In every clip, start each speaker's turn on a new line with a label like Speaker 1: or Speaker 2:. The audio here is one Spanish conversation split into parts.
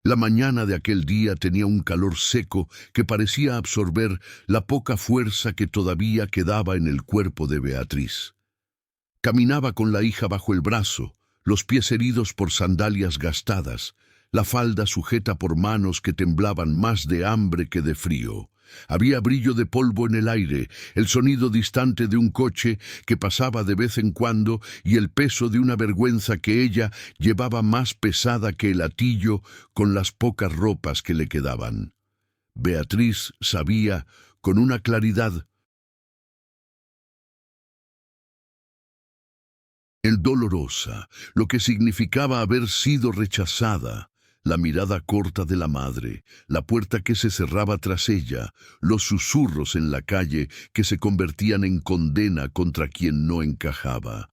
Speaker 1: La mañana de aquel día tenía un calor seco que parecía absorber la poca fuerza que todavía quedaba en el cuerpo de Beatriz. Caminaba con la hija bajo el brazo, los pies heridos por sandalias gastadas, la falda sujeta por manos que temblaban más de hambre que de frío. Había brillo de polvo en el aire, el sonido distante de un coche que pasaba de vez en cuando y el peso de una vergüenza que ella llevaba más pesada que el hatillo con las pocas ropas que le quedaban. Beatriz sabía con una claridad el dolorosa, lo que significaba haber sido rechazada, la mirada corta de la madre, la puerta que se cerraba tras ella, los susurros en la calle que se convertían en condena contra quien no encajaba.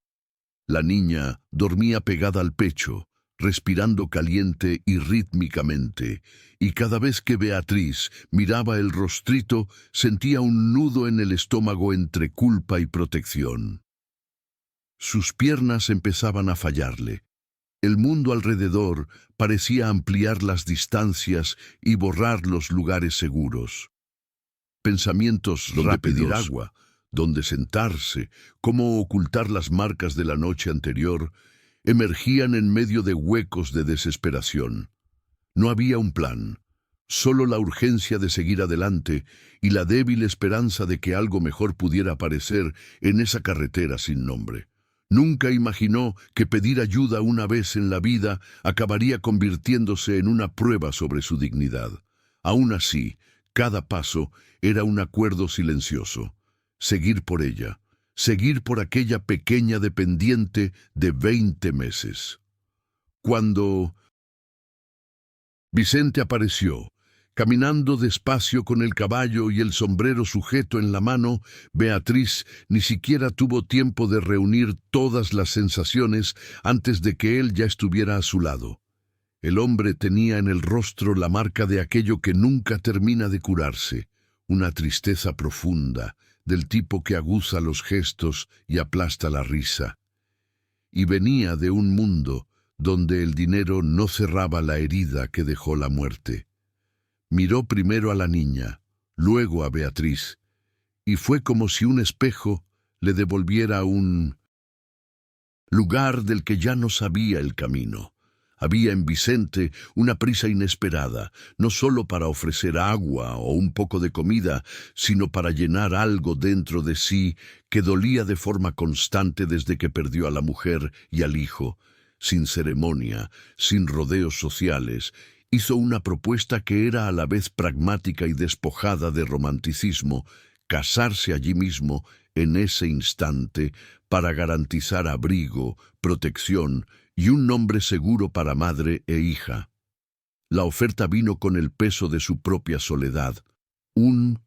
Speaker 1: La niña dormía pegada al pecho, respirando caliente y rítmicamente, y cada vez que Beatriz miraba el rostrito sentía un nudo en el estómago entre culpa y protección. Sus piernas empezaban a fallarle. El mundo alrededor parecía ampliar las distancias y borrar los lugares seguros. Pensamientos rápidos, pedir agua, dónde sentarse, cómo ocultar las marcas de la noche anterior, emergían en medio de huecos de desesperación. No había un plan, solo la urgencia de seguir adelante y la débil esperanza de que algo mejor pudiera aparecer en esa carretera sin nombre. Nunca imaginó que pedir ayuda una vez en la vida acabaría convirtiéndose en una prueba sobre su dignidad. Aún así, cada paso era un acuerdo silencioso. Seguir por ella, seguir por aquella pequeña dependiente de 20 meses. Cuando Vicente apareció, caminando despacio con el caballo y el sombrero sujeto en la mano, Beatriz ni siquiera tuvo tiempo de reunir todas las sensaciones antes de que él ya estuviera a su lado. El hombre tenía en el rostro la marca de aquello que nunca termina de curarse, una tristeza profunda, del tipo que aguza los gestos y aplasta la risa. Y venía de un mundo donde el dinero no cerraba la herida que dejó la muerte. Miró primero a la niña, luego a Beatriz, y fue como si un espejo le devolviera un lugar del que ya no sabía el camino. Había en Vicente una prisa inesperada, no solo para ofrecer agua o un poco de comida, sino para llenar algo dentro de sí que dolía de forma constante desde que perdió a la mujer y al hijo. Sin ceremonia, sin rodeos sociales, hizo una propuesta que era a la vez pragmática y despojada de romanticismo: casarse allí mismo, en ese instante, para garantizar abrigo, protección y un nombre seguro para madre e hija. La oferta vino con el peso de su propia soledad. Un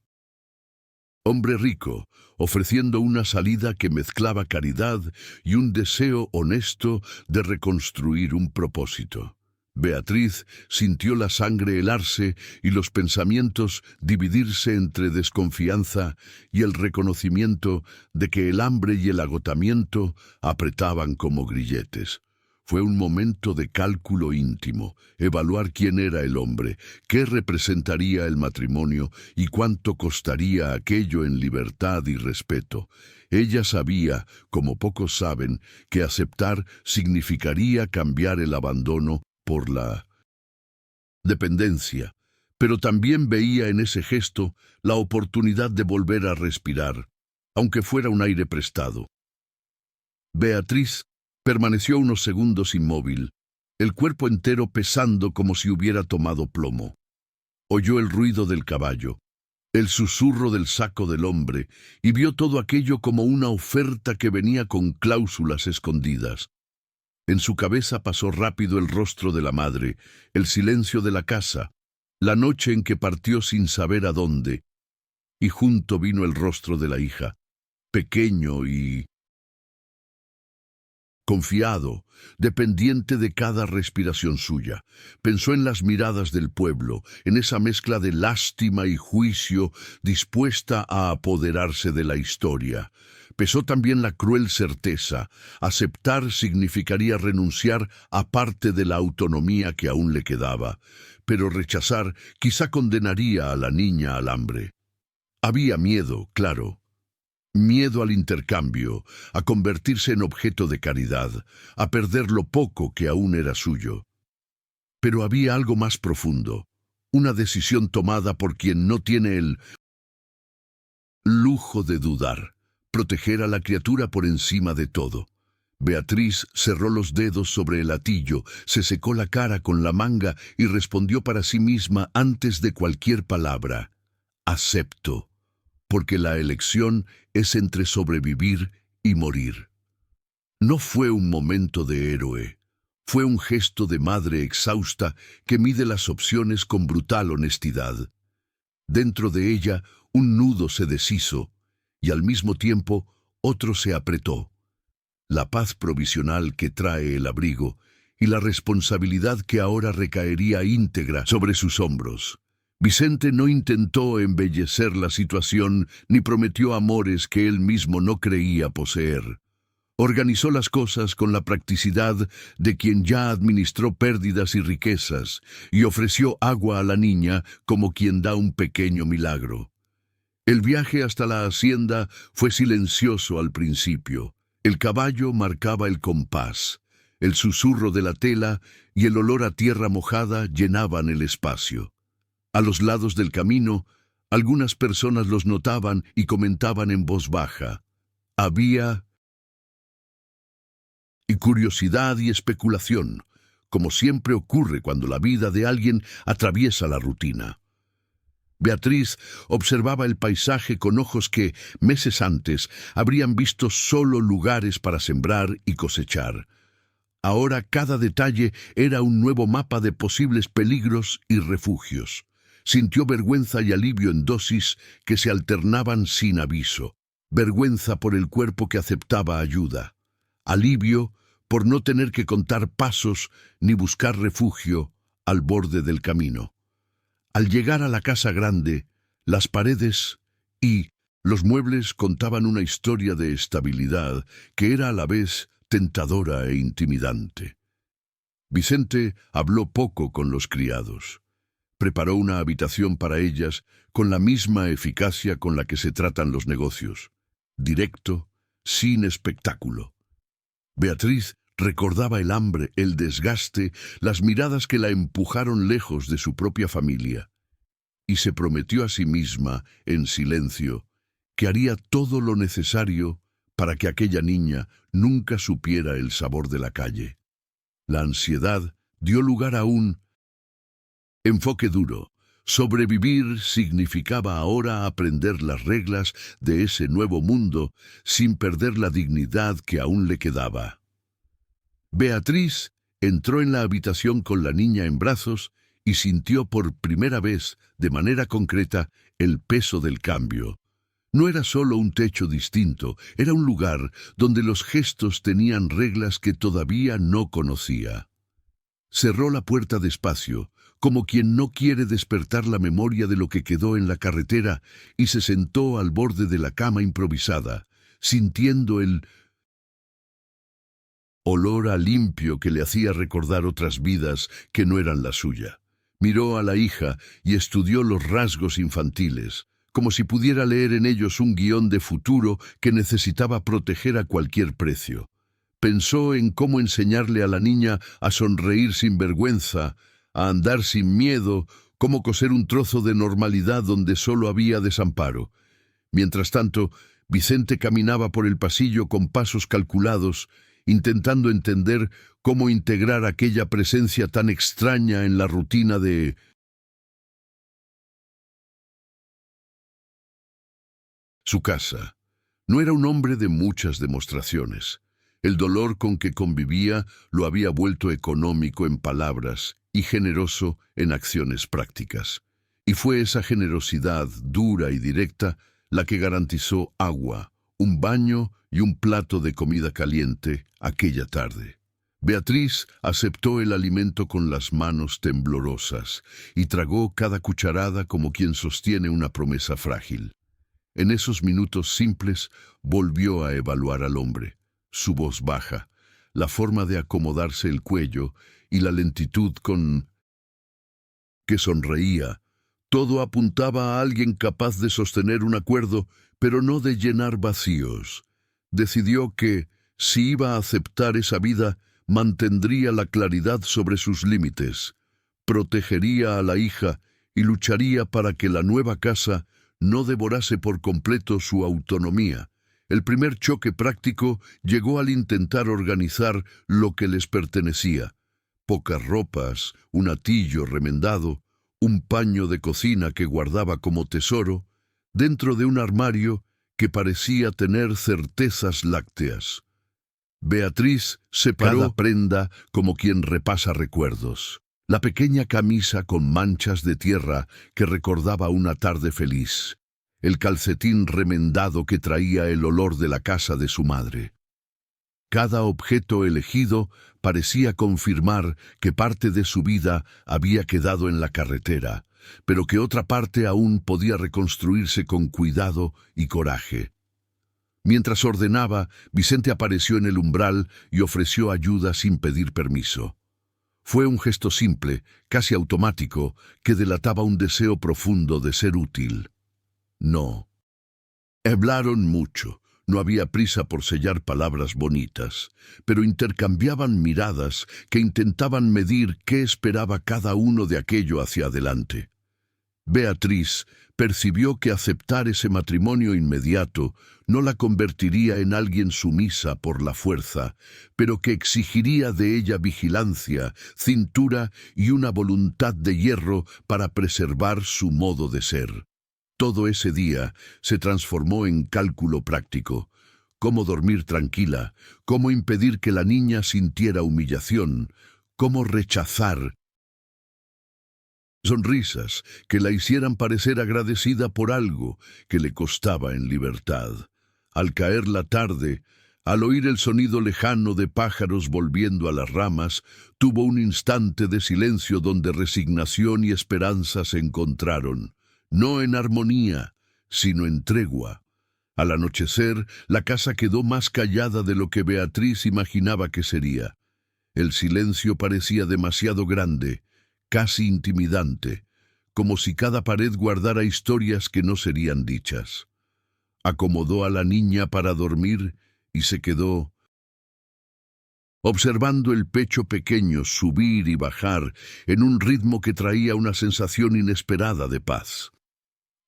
Speaker 1: hombre rico, ofreciendo una salida que mezclaba caridad y un deseo honesto de reconstruir un propósito. Beatriz sintió la sangre helarse y los pensamientos dividirse entre desconfianza y el reconocimiento de que el hambre y el agotamiento apretaban como grilletes. Fue un momento de cálculo íntimo, evaluar quién era el hombre, qué representaría el matrimonio y cuánto costaría aquello en libertad y respeto. Ella sabía, como pocos saben, que aceptar significaría cambiar el abandono por la dependencia, pero también veía en ese gesto la oportunidad de volver a respirar, aunque fuera un aire prestado. Beatriz permaneció unos segundos inmóvil, el cuerpo entero pesando como si hubiera tomado plomo. Oyó el ruido del caballo, el susurro del saco del hombre, y vio todo aquello como una oferta que venía con cláusulas escondidas. En su cabeza pasó rápido el rostro de la madre, el silencio de la casa, la noche en que partió sin saber a dónde, y junto vino el rostro de la hija, pequeño y confiado, dependiente de cada respiración suya. Pensó en las miradas del pueblo, en esa mezcla de lástima y juicio dispuesta a apoderarse de la historia. Pesó también la cruel certeza: aceptar significaría renunciar a parte de la autonomía que aún le quedaba. pero rechazar quizá condenaría a la niña al hambre. Había miedo, claro. Miedo al intercambio, a convertirse en objeto de caridad, a perder lo poco que aún era suyo. Pero había algo más profundo, una decisión tomada por quien no tiene el lujo de dudar, proteger a la criatura por encima de todo. Beatriz cerró los dedos sobre el hatillo, se secó la cara con la manga y respondió para sí misma antes de cualquier palabra: acepto, porque la elección es entre sobrevivir y morir. No fue un momento de héroe, fue un gesto de madre exhausta que mide las opciones con brutal honestidad. Dentro de ella, un nudo se deshizo, y al mismo tiempo, otro se apretó. La paz provisional que trae el abrigo y la responsabilidad que ahora recaería íntegra sobre sus hombros. Vicente no intentó embellecer la situación ni prometió amores que él mismo no creía poseer. Organizó las cosas con la practicidad de quien ya administró pérdidas y riquezas y ofreció agua a la niña como quien da un pequeño milagro. El viaje hasta la hacienda fue silencioso al principio. El caballo marcaba el compás. El susurro de la tela y el olor a tierra mojada llenaban el espacio. A los lados del camino, algunas personas los notaban y comentaban en voz baja. Había curiosidad y especulación, como siempre ocurre cuando la vida de alguien atraviesa la rutina. Beatriz observaba el paisaje con ojos que, meses antes, habrían visto solo lugares para sembrar y cosechar. Ahora cada detalle era un nuevo mapa de posibles peligros y refugios. Sintió vergüenza y alivio en dosis que se alternaban sin aviso. Vergüenza por el cuerpo que aceptaba ayuda. Alivio por no tener que contar pasos ni buscar refugio al borde del camino. Al llegar a la casa grande, las paredes y los muebles contaban una historia de estabilidad que era a la vez tentadora e intimidante. Vicente habló poco con los criados. Preparó una habitación para ellas con la misma eficacia con la que se tratan los negocios. Directo, sin espectáculo. Beatriz recordaba el hambre, el desgaste, las miradas que la empujaron lejos de su propia familia, y se prometió a sí misma, en silencio, que haría todo lo necesario para que aquella niña nunca supiera el sabor de la calle. La ansiedad dio lugar a un enfoque duro. Sobrevivir significaba ahora aprender las reglas de ese nuevo mundo sin perder la dignidad que aún le quedaba. Beatriz entró en la habitación con la niña en brazos y sintió por primera vez, de manera concreta, el peso del cambio. No era solo un techo distinto, era un lugar donde los gestos tenían reglas que todavía no conocía. Cerró la puerta despacio, como quien no quiere despertar la memoria de lo que quedó en la carretera, y se sentó al borde de la cama improvisada, sintiendo el olor a limpio que le hacía recordar otras vidas que no eran la suya. Miró a la hija y estudió los rasgos infantiles, como si pudiera leer en ellos un guión de futuro que necesitaba proteger a cualquier precio. Pensó en cómo enseñarle a la niña a sonreír sin vergüenza, a andar sin miedo, cómo coser un trozo de normalidad donde solo había desamparo. Mientras tanto, Vicente caminaba por el pasillo con pasos calculados, intentando entender cómo integrar aquella presencia tan extraña en la rutina de su casa. No era un hombre de muchas demostraciones. El dolor con que convivía lo había vuelto económico en palabras y generoso en acciones prácticas. Y fue esa generosidad dura y directa la que garantizó agua, un baño y un plato de comida caliente aquella tarde. Beatriz aceptó el alimento con las manos temblorosas y tragó cada cucharada como quien sostiene una promesa frágil. En esos minutos simples volvió a evaluar al hombre, su voz baja, la forma de acomodarse el cuello y la lentitud con que sonreía. Todo apuntaba a alguien capaz de sostener un acuerdo, pero no de llenar vacíos. Decidió que, si iba a aceptar esa vida, mantendría la claridad sobre sus límites, protegería a la hija y lucharía para que la nueva casa no devorase por completo su autonomía. El primer choque práctico llegó al intentar organizar lo que les pertenecía. Pocas ropas, un atillo remendado, un paño de cocina que guardaba como tesoro, dentro de un armario que parecía tener certezas lácteas. Beatriz separó cada prenda como quien repasa recuerdos. La pequeña camisa con manchas de tierra que recordaba una tarde feliz. El calcetín remendado que traía el olor de la casa de su madre. Cada objeto elegido parecía confirmar que parte de su vida había quedado en la carretera, pero que otra parte aún podía reconstruirse con cuidado y coraje. Mientras ordenaba, Vicente apareció en el umbral y ofreció ayuda sin pedir permiso. Fue un gesto simple, casi automático, que delataba un deseo profundo de ser útil. No. Hablaron mucho. No había prisa por sellar palabras bonitas, pero intercambiaban miradas que intentaban medir qué esperaba cada uno de aquello hacia adelante. Beatriz percibió que aceptar ese matrimonio inmediato no la convertiría en alguien sumisa por la fuerza, pero que exigiría de ella vigilancia, cintura y una voluntad de hierro para preservar su modo de ser. Todo ese día se transformó en cálculo práctico. Cómo dormir tranquila, cómo impedir que la niña sintiera humillación, cómo rechazar sonrisas que la hicieran parecer agradecida por algo que le costaba en libertad. Al caer la tarde, al oír el sonido lejano de pájaros volviendo a las ramas, tuvo un instante de silencio donde resignación y esperanza se encontraron. No en armonía, sino en tregua. Al anochecer, la casa quedó más callada de lo que Beatriz imaginaba que sería. El silencio parecía demasiado grande, casi intimidante, como si cada pared guardara historias que no serían dichas. Acomodó a la niña para dormir y se quedó observando el pecho pequeño subir y bajar en un ritmo que traía una sensación inesperada de paz.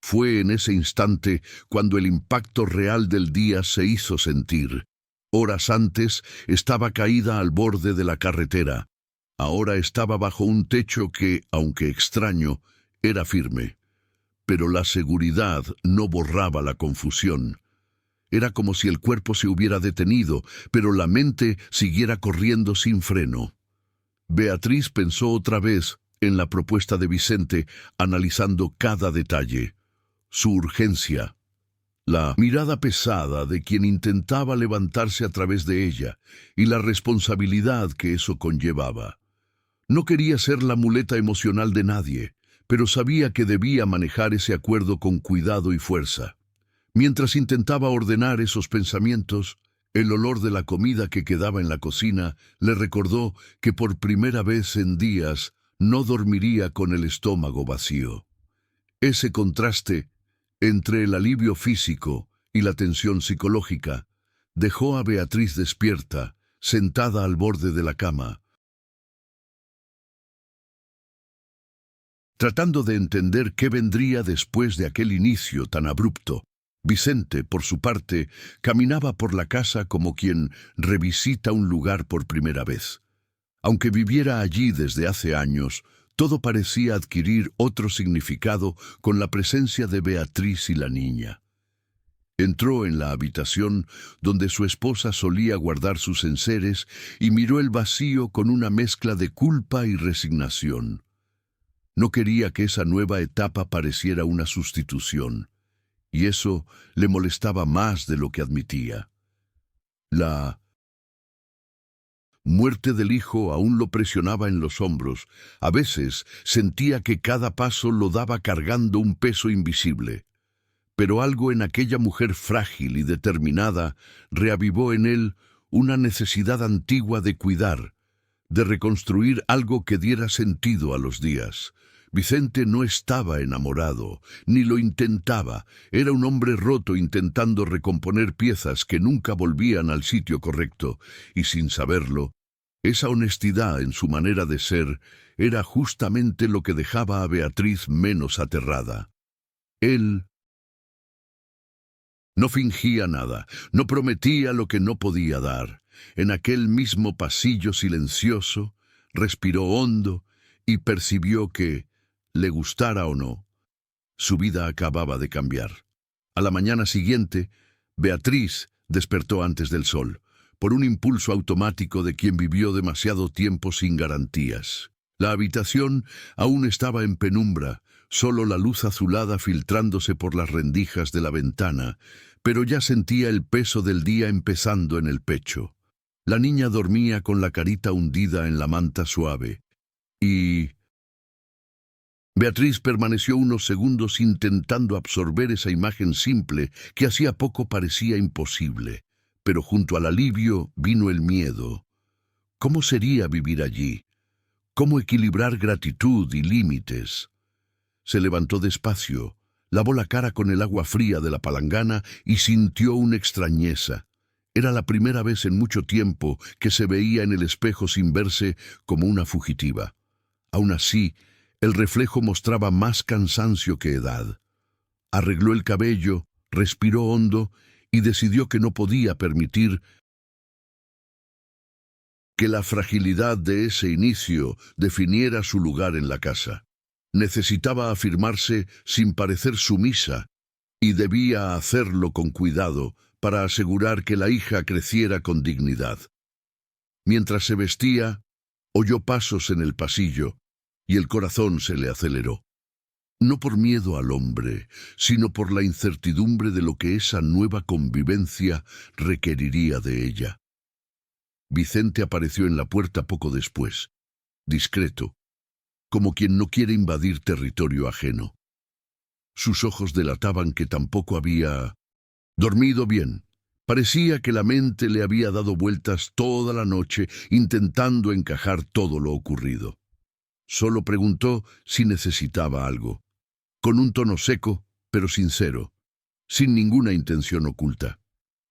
Speaker 1: Fue en ese instante cuando el impacto real del día se hizo sentir. Horas antes estaba caída al borde de la carretera. Ahora estaba bajo un techo que, aunque extraño, era firme. Pero la seguridad no borraba la confusión. Era como si el cuerpo se hubiera detenido, pero la mente siguiera corriendo sin freno. Beatriz pensó otra vez en la propuesta de Vicente, analizando cada detalle. Su urgencia, la mirada pesada de quien intentaba levantarse a través de ella y la responsabilidad que eso conllevaba. No quería ser la muleta emocional de nadie, pero sabía que debía manejar ese acuerdo con cuidado y fuerza. Mientras intentaba ordenar esos pensamientos, el olor de la comida que quedaba en la cocina le recordó que por primera vez en días no dormiría con el estómago vacío. Ese contraste entre el alivio físico y la tensión psicológica dejó a Beatriz despierta, sentada al borde de la cama, tratando de entender qué vendría después de aquel inicio tan abrupto. Vicente, por su parte, caminaba por la casa como quien revisita un lugar por primera vez. Aunque viviera allí desde hace años, todo parecía adquirir otro significado con la presencia de Beatriz y la niña. Entró en la habitación donde su esposa solía guardar sus enseres y miró el vacío con una mezcla de culpa y resignación. No quería que esa nueva etapa pareciera una sustitución, y eso le molestaba más de lo que admitía. La muerte del hijo aún lo presionaba en los hombros. A veces sentía que cada paso lo daba cargando un peso invisible. Pero algo en aquella mujer frágil y determinada reavivó en él una necesidad antigua de cuidar, de reconstruir algo que diera sentido a los días. Vicente no estaba enamorado, ni lo intentaba. Era un hombre roto intentando recomponer piezas que nunca volvían al sitio correcto, y sin saberlo, esa honestidad en su manera de ser era justamente lo que dejaba a Beatriz menos aterrada. Él no fingía nada, no prometía lo que no podía dar. En aquel mismo pasillo silencioso, respiró hondo y percibió que, le gustara o no, su vida acababa de cambiar. A la mañana siguiente, Beatriz despertó antes del sol, por un impulso automático de quien vivió demasiado tiempo sin garantías. La habitación aún estaba en penumbra, solo la luz azulada filtrándose por las rendijas de la ventana, pero ya sentía el peso del día empezando en el pecho. La niña dormía con la carita hundida en la manta suave, y Beatriz permaneció unos segundos intentando absorber esa imagen simple que hacía poco parecía imposible. Pero junto al alivio vino el miedo. ¿Cómo sería vivir allí? ¿Cómo equilibrar gratitud y límites? Se levantó despacio, lavó la cara con el agua fría de la palangana y sintió una extrañeza. Era la primera vez en mucho tiempo que se veía en el espejo sin verse como una fugitiva. Aún así, el reflejo mostraba más cansancio que edad. Arregló el cabello, respiró hondo y decidió que no podía permitir que la fragilidad de ese inicio definiera su lugar en la casa. Necesitaba afirmarse sin parecer sumisa, y debía hacerlo con cuidado para asegurar que la hija creciera con dignidad. Mientras se vestía, oyó pasos en el pasillo, y el corazón se le aceleró. No por miedo al hombre, sino por la incertidumbre de lo que esa nueva convivencia requeriría de ella. Vicente apareció en la puerta poco después, discreto, como quien no quiere invadir territorio ajeno. Sus ojos delataban que tampoco había dormido bien. Parecía que la mente le había dado vueltas toda la noche intentando encajar todo lo ocurrido. Solo preguntó si necesitaba algo, con un tono seco, pero sincero, sin ninguna intención oculta.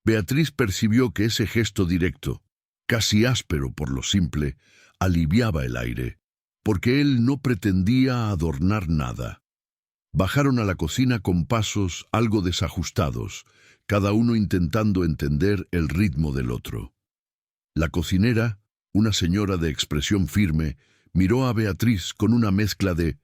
Speaker 1: Beatriz percibió que ese gesto directo, casi áspero por lo simple, aliviaba el aire, porque él no pretendía adornar nada. Bajaron a la cocina con pasos algo desajustados, cada uno intentando entender el ritmo del otro. La cocinera, una señora de expresión firme, miró a Beatriz con una mezcla de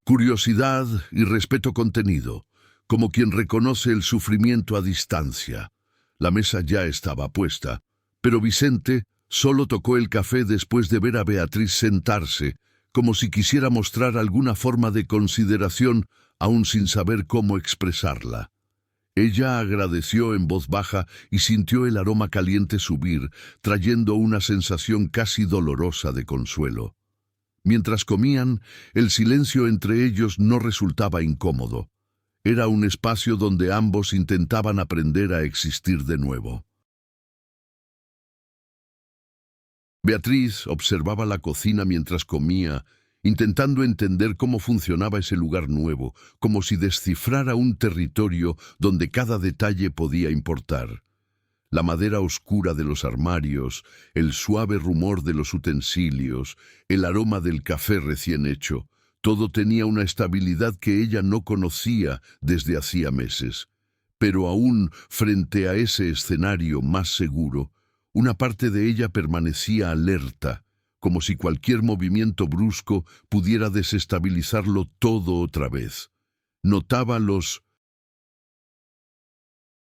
Speaker 1: curiosidad y respeto contenido, como quien reconoce el sufrimiento a distancia. La mesa ya estaba puesta, pero Vicente solo tocó el café después de ver a Beatriz sentarse, como si quisiera mostrar alguna forma de consideración, aún sin saber cómo expresarla. Ella agradeció en voz baja y sintió el aroma caliente subir, trayendo una sensación casi dolorosa de consuelo. Mientras comían, el silencio entre ellos no resultaba incómodo. Era un espacio donde ambos intentaban aprender a existir de nuevo. Beatriz observaba la cocina mientras comía, intentando entender cómo funcionaba ese lugar nuevo, como si descifrara un territorio donde cada detalle podía importar. La madera oscura de los armarios, el suave rumor de los utensilios, el aroma del café recién hecho, todo tenía una estabilidad que ella no conocía desde hacía meses. Pero aún frente a ese escenario más seguro, una parte de ella permanecía alerta, como si cualquier movimiento brusco pudiera desestabilizarlo todo otra vez. Notaba los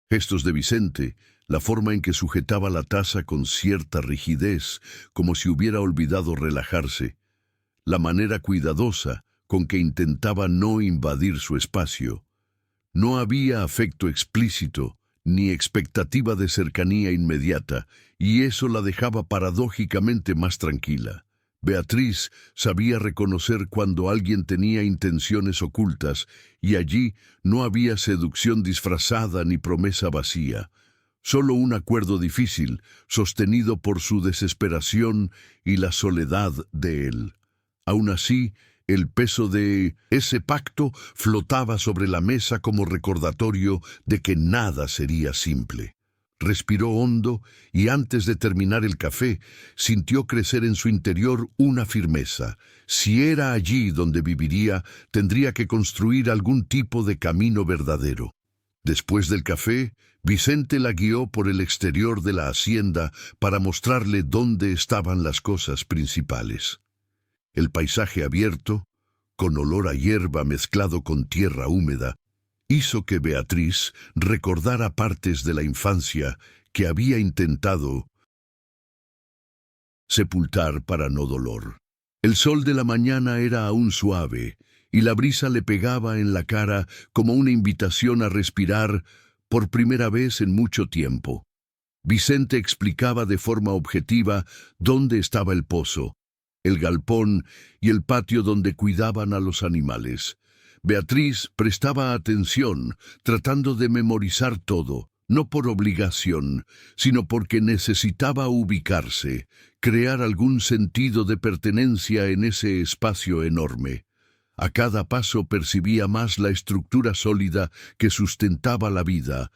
Speaker 1: gestos de Vicente, la forma en que sujetaba la taza con cierta rigidez, como si hubiera olvidado relajarse, la manera cuidadosa con que intentaba no invadir su espacio. No había afecto explícito, ni expectativa de cercanía inmediata, y eso la dejaba paradójicamente más tranquila. Beatriz sabía reconocer cuando alguien tenía intenciones ocultas, y allí no había seducción disfrazada ni promesa vacía, solo un acuerdo difícil, sostenido por su desesperación y la soledad de él. Aún así, El peso de ese pacto flotaba sobre la mesa como recordatorio de que nada sería simple. Respiró hondo y antes de terminar el café, sintió crecer en su interior una firmeza. Si era allí donde viviría, tendría que construir algún tipo de camino verdadero. Después del café, Vicente la guió por el exterior de la hacienda para mostrarle dónde estaban las cosas principales. El paisaje abierto, con olor a hierba mezclado con tierra húmeda, hizo que Beatriz recordara partes de la infancia que había intentado sepultar para no dolor. El sol de la mañana era aún suave, y la brisa le pegaba en la cara como una invitación a respirar por primera vez en mucho tiempo. Vicente explicaba de forma objetiva dónde estaba el pozo, el galpón y el patio donde cuidaban a los animales. Beatriz prestaba atención, tratando de memorizar todo, no por obligación, sino porque necesitaba ubicarse, crear algún sentido de pertenencia en ese espacio enorme. A cada paso percibía más la estructura sólida que sustentaba la vida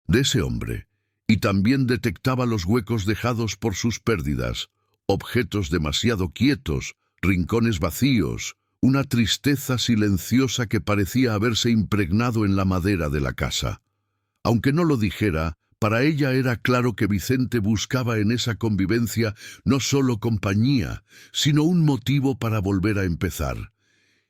Speaker 1: de ese hombre, y también detectaba los huecos dejados por sus pérdidas, objetos demasiado quietos, rincones vacíos, una tristeza silenciosa que parecía haberse impregnado en la madera de la casa. Aunque no lo dijera, para ella era claro que Vicente buscaba en esa convivencia no solo compañía, sino un motivo para volver a empezar.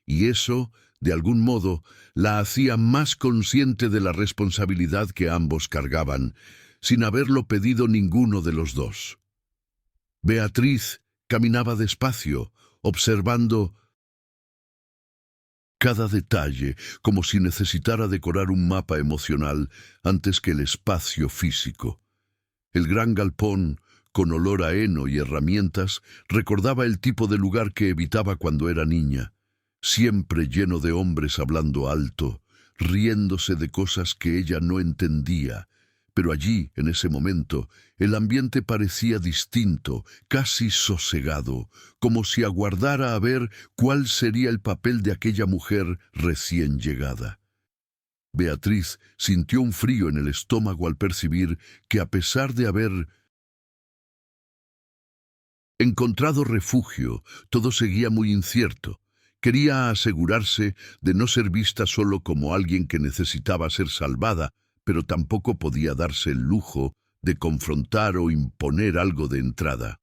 Speaker 1: Y eso, de algún modo, la hacía más consciente de la responsabilidad que ambos cargaban, sin haberlo pedido ninguno de los dos. Beatriz caminaba despacio, observando cada detalle, como si necesitara decorar un mapa emocional antes que el espacio físico. El gran galpón, con olor a heno y herramientas, recordaba el tipo de lugar que evitaba cuando era niña, siempre lleno de hombres hablando alto, riéndose de cosas que ella no entendía. Pero allí, en ese momento, el ambiente parecía distinto, casi sosegado, como si aguardara a ver cuál sería el papel de aquella mujer recién llegada. Beatriz sintió un frío en el estómago al percibir que, a pesar de haber encontrado refugio, todo seguía muy incierto. Quería asegurarse de no ser vista solo como alguien que necesitaba ser salvada, pero tampoco podía darse el lujo de confrontar o imponer algo de entrada.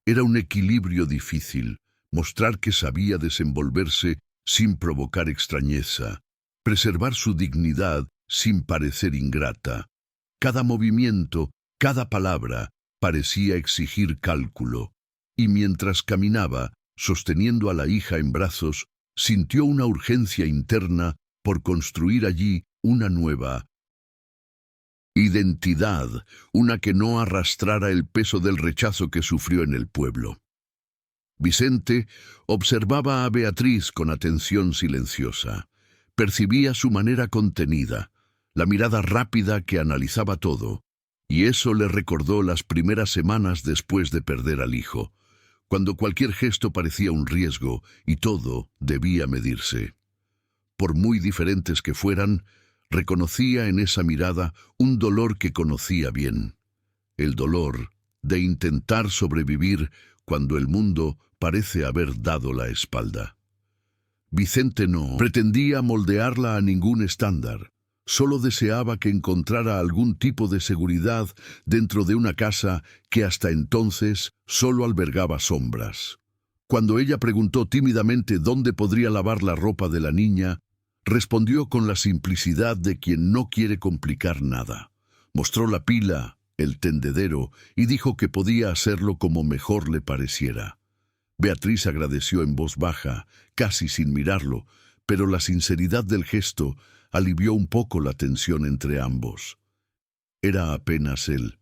Speaker 1: Era un equilibrio difícil, mostrar que sabía desenvolverse sin provocar extrañeza, preservar su dignidad sin parecer ingrata. Cada movimiento, cada palabra, parecía exigir cálculo, y mientras caminaba, sosteniendo a la hija en brazos, sintió una urgencia interna por construir allí una nueva identidad, una que no arrastrara el peso del rechazo que sufrió en el pueblo. Vicente observaba a Beatriz con atención silenciosa. Percibía su manera contenida, la mirada rápida que analizaba todo, y eso le recordó las primeras semanas después de perder al hijo, cuando cualquier gesto parecía un riesgo y todo debía medirse. Por muy diferentes que fueran, reconocía en esa mirada un dolor que conocía bien, el dolor de intentar sobrevivir cuando el mundo parece haber dado la espalda. Vicente no pretendía moldearla a ningún estándar, solo deseaba que encontrara algún tipo de seguridad dentro de una casa que hasta entonces solo albergaba sombras. Cuando ella preguntó tímidamente dónde podría lavar la ropa de la niña, respondió con la simplicidad de quien no quiere complicar nada. Mostró la pila, el tendedero, y dijo que podía hacerlo como mejor le pareciera. Beatriz agradeció en voz baja, casi sin mirarlo, pero la sinceridad del gesto alivió un poco la tensión entre ambos. Era apenas el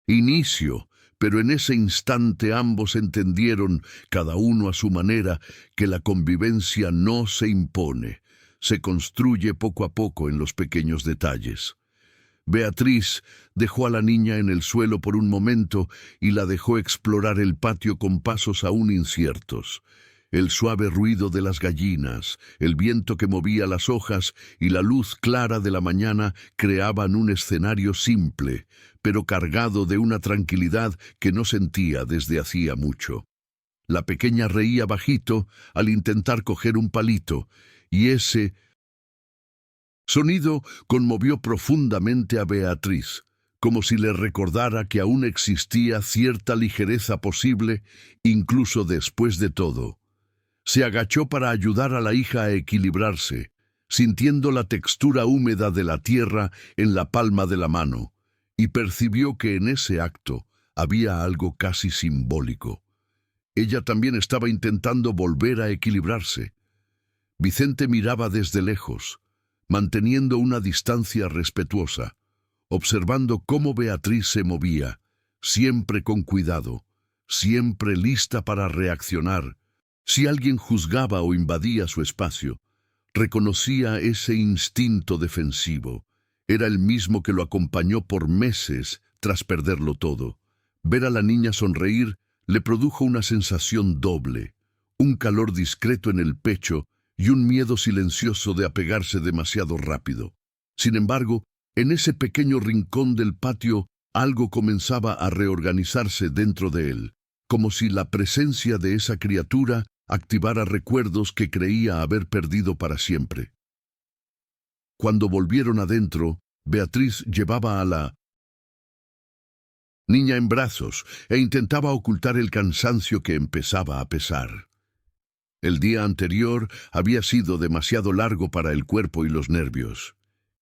Speaker 1: inicio, pero en ese instante ambos entendieron, cada uno a su manera, que la convivencia no se impone, se construye poco a poco en los pequeños detalles. Beatriz dejó a la niña en el suelo por un momento y la dejó explorar el patio con pasos aún inciertos. El suave ruido de las gallinas, el viento que movía las hojas y la luz clara de la mañana creaban un escenario simple, pero cargado de una tranquilidad que no sentía desde hacía mucho. La pequeña reía bajito al intentar coger un palito, y ese sonido conmovió profundamente a Beatriz, como si le recordara que aún existía cierta ligereza posible, incluso después de todo. Se agachó para ayudar a la hija a equilibrarse, sintiendo la textura húmeda de la tierra en la palma de la mano, y percibió que en ese acto había algo casi simbólico. Ella también estaba intentando volver a equilibrarse. Vicente miraba desde lejos, manteniendo una distancia respetuosa, observando cómo Beatriz se movía, siempre con cuidado, siempre lista para reaccionar. Si alguien juzgaba o invadía su espacio, reconocía ese instinto defensivo. Era el mismo que lo acompañó por meses tras perderlo todo. Ver a la niña sonreír le produjo una sensación doble, un calor discreto en el pecho y un miedo silencioso de apegarse demasiado rápido. Sin embargo, en ese pequeño rincón del patio, algo comenzaba a reorganizarse dentro de él, como si la presencia de esa criatura activara recuerdos que creía haber perdido para siempre. Cuando volvieron adentro, Beatriz llevaba a la niña en brazos e intentaba ocultar el cansancio que empezaba a pesar. El día anterior había sido demasiado largo para el cuerpo y los nervios,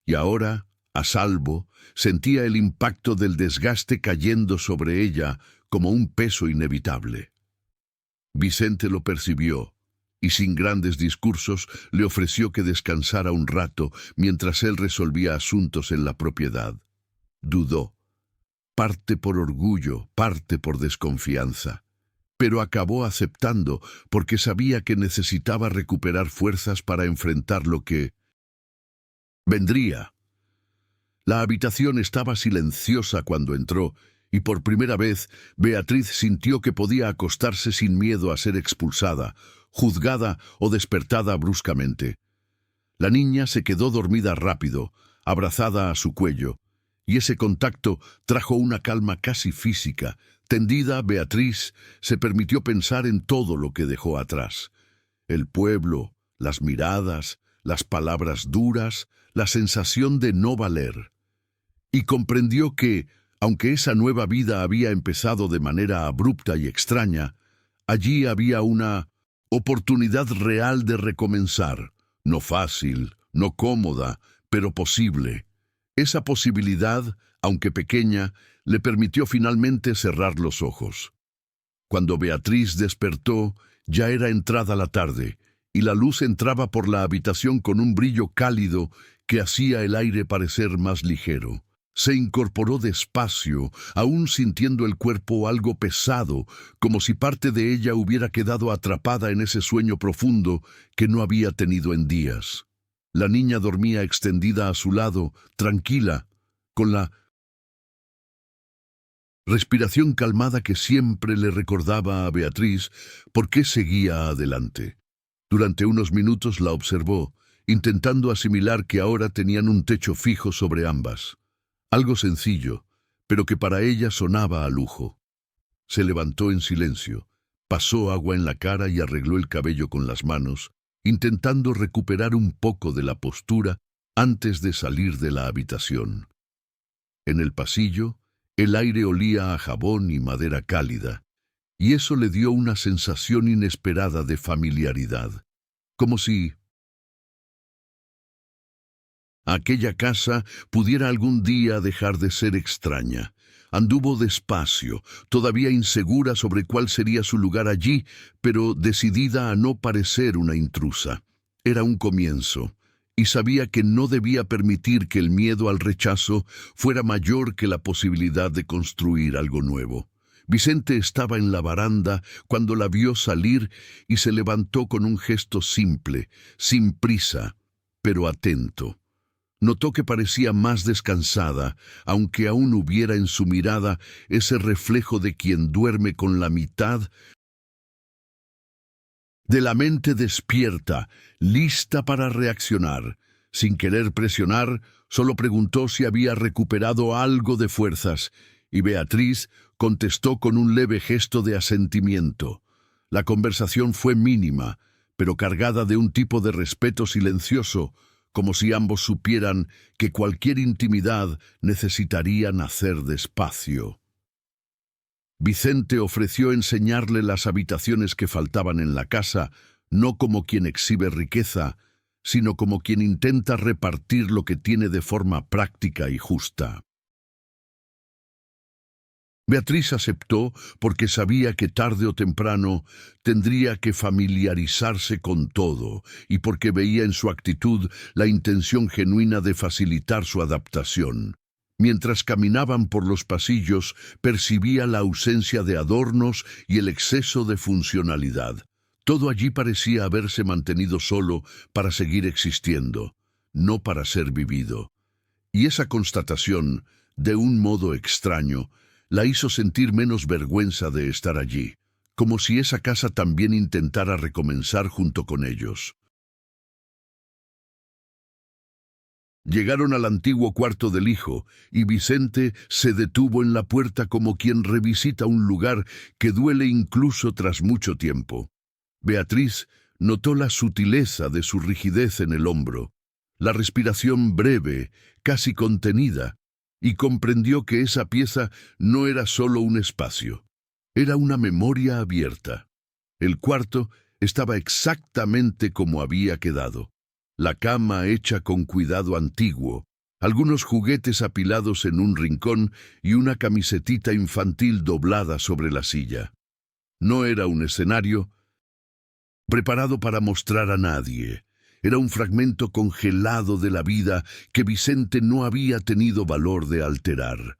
Speaker 1: y ahora, a salvo, sentía el impacto del desgaste cayendo sobre ella como un peso inevitable. Vicente lo percibió, y sin grandes discursos le ofreció que descansara un rato mientras él resolvía asuntos en la propiedad. Dudó, parte por orgullo, parte por desconfianza, pero acabó aceptando porque sabía que necesitaba recuperar fuerzas para enfrentar lo que vendría. La habitación estaba silenciosa cuando entró, y por primera vez Beatriz sintió que podía acostarse sin miedo a ser expulsada, juzgada o despertada bruscamente. La niña se quedó dormida rápido, abrazada a su cuello, y ese contacto trajo una calma casi física. Tendida, Beatriz se permitió pensar en todo lo que dejó atrás. El pueblo, las miradas, las palabras duras, la sensación de no valer. Y comprendió que, aunque esa nueva vida había empezado de manera abrupta y extraña, allí había una oportunidad real de recomenzar, no fácil, no cómoda, pero posible. Esa posibilidad, aunque pequeña, le permitió finalmente cerrar los ojos. Cuando Beatriz despertó, ya era entrada la tarde, y la luz entraba por la habitación con un brillo cálido que hacía el aire parecer más ligero. Se incorporó despacio, aún sintiendo el cuerpo algo pesado, como si parte de ella hubiera quedado atrapada en ese sueño profundo que no había tenido en días. La niña dormía extendida a su lado, tranquila, con la respiración calmada que siempre le recordaba a Beatriz por qué seguía adelante. Durante unos minutos la observó, intentando asimilar que ahora tenían un techo fijo sobre ambas. Algo sencillo, pero que para ella sonaba a lujo. Se levantó en silencio, pasó agua en la cara y arregló el cabello con las manos, intentando recuperar un poco de la postura antes de salir de la habitación. En el pasillo, el aire olía a jabón y madera cálida, y eso le dio una sensación inesperada de familiaridad, como si aquella casa pudiera algún día dejar de ser extraña. Anduvo despacio, todavía insegura sobre cuál sería su lugar allí, pero decidida a no parecer una intrusa. Era un comienzo, y sabía que no debía permitir que el miedo al rechazo fuera mayor que la posibilidad de construir algo nuevo. Vicente estaba en la baranda cuando la vio salir y se levantó con un gesto simple, sin prisa, pero atento. Notó que parecía más descansada, aunque aún hubiera en su mirada ese reflejo de quien duerme con la mitad de la mente despierta, lista para reaccionar. Sin querer presionar, solo preguntó si había recuperado algo de fuerzas, y Beatriz contestó con un leve gesto de asentimiento. La conversación fue mínima, pero cargada de un tipo de respeto silencioso, como si ambos supieran que cualquier intimidad necesitaría nacer despacio. Vicente ofreció enseñarle las habitaciones que faltaban en la casa, no como quien exhibe riqueza, sino como quien intenta repartir lo que tiene de forma práctica y justa. Beatriz aceptó porque sabía que tarde o temprano tendría que familiarizarse con todo y porque veía en su actitud la intención genuina de facilitar su adaptación. Mientras caminaban por los pasillos, percibía la ausencia de adornos y el exceso de funcionalidad. Todo allí parecía haberse mantenido solo para seguir existiendo, no para ser vivido. Y esa constatación, de un modo extraño, la hizo sentir menos vergüenza de estar allí, como si esa casa también intentara recomenzar junto con ellos. Llegaron al antiguo cuarto del hijo, y Vicente se detuvo en la puerta como quien revisita un lugar que duele incluso tras mucho tiempo. Beatriz notó la sutileza de su rigidez en el hombro, la respiración breve, casi contenida, y comprendió que esa pieza no era solo un espacio, era una memoria abierta. El cuarto estaba exactamente como había quedado. La cama hecha con cuidado antiguo, algunos juguetes apilados en un rincón y una camisetita infantil doblada sobre la silla. No era un escenario preparado para mostrar a nadie. Era un fragmento congelado de la vida que Vicente no había tenido valor de alterar.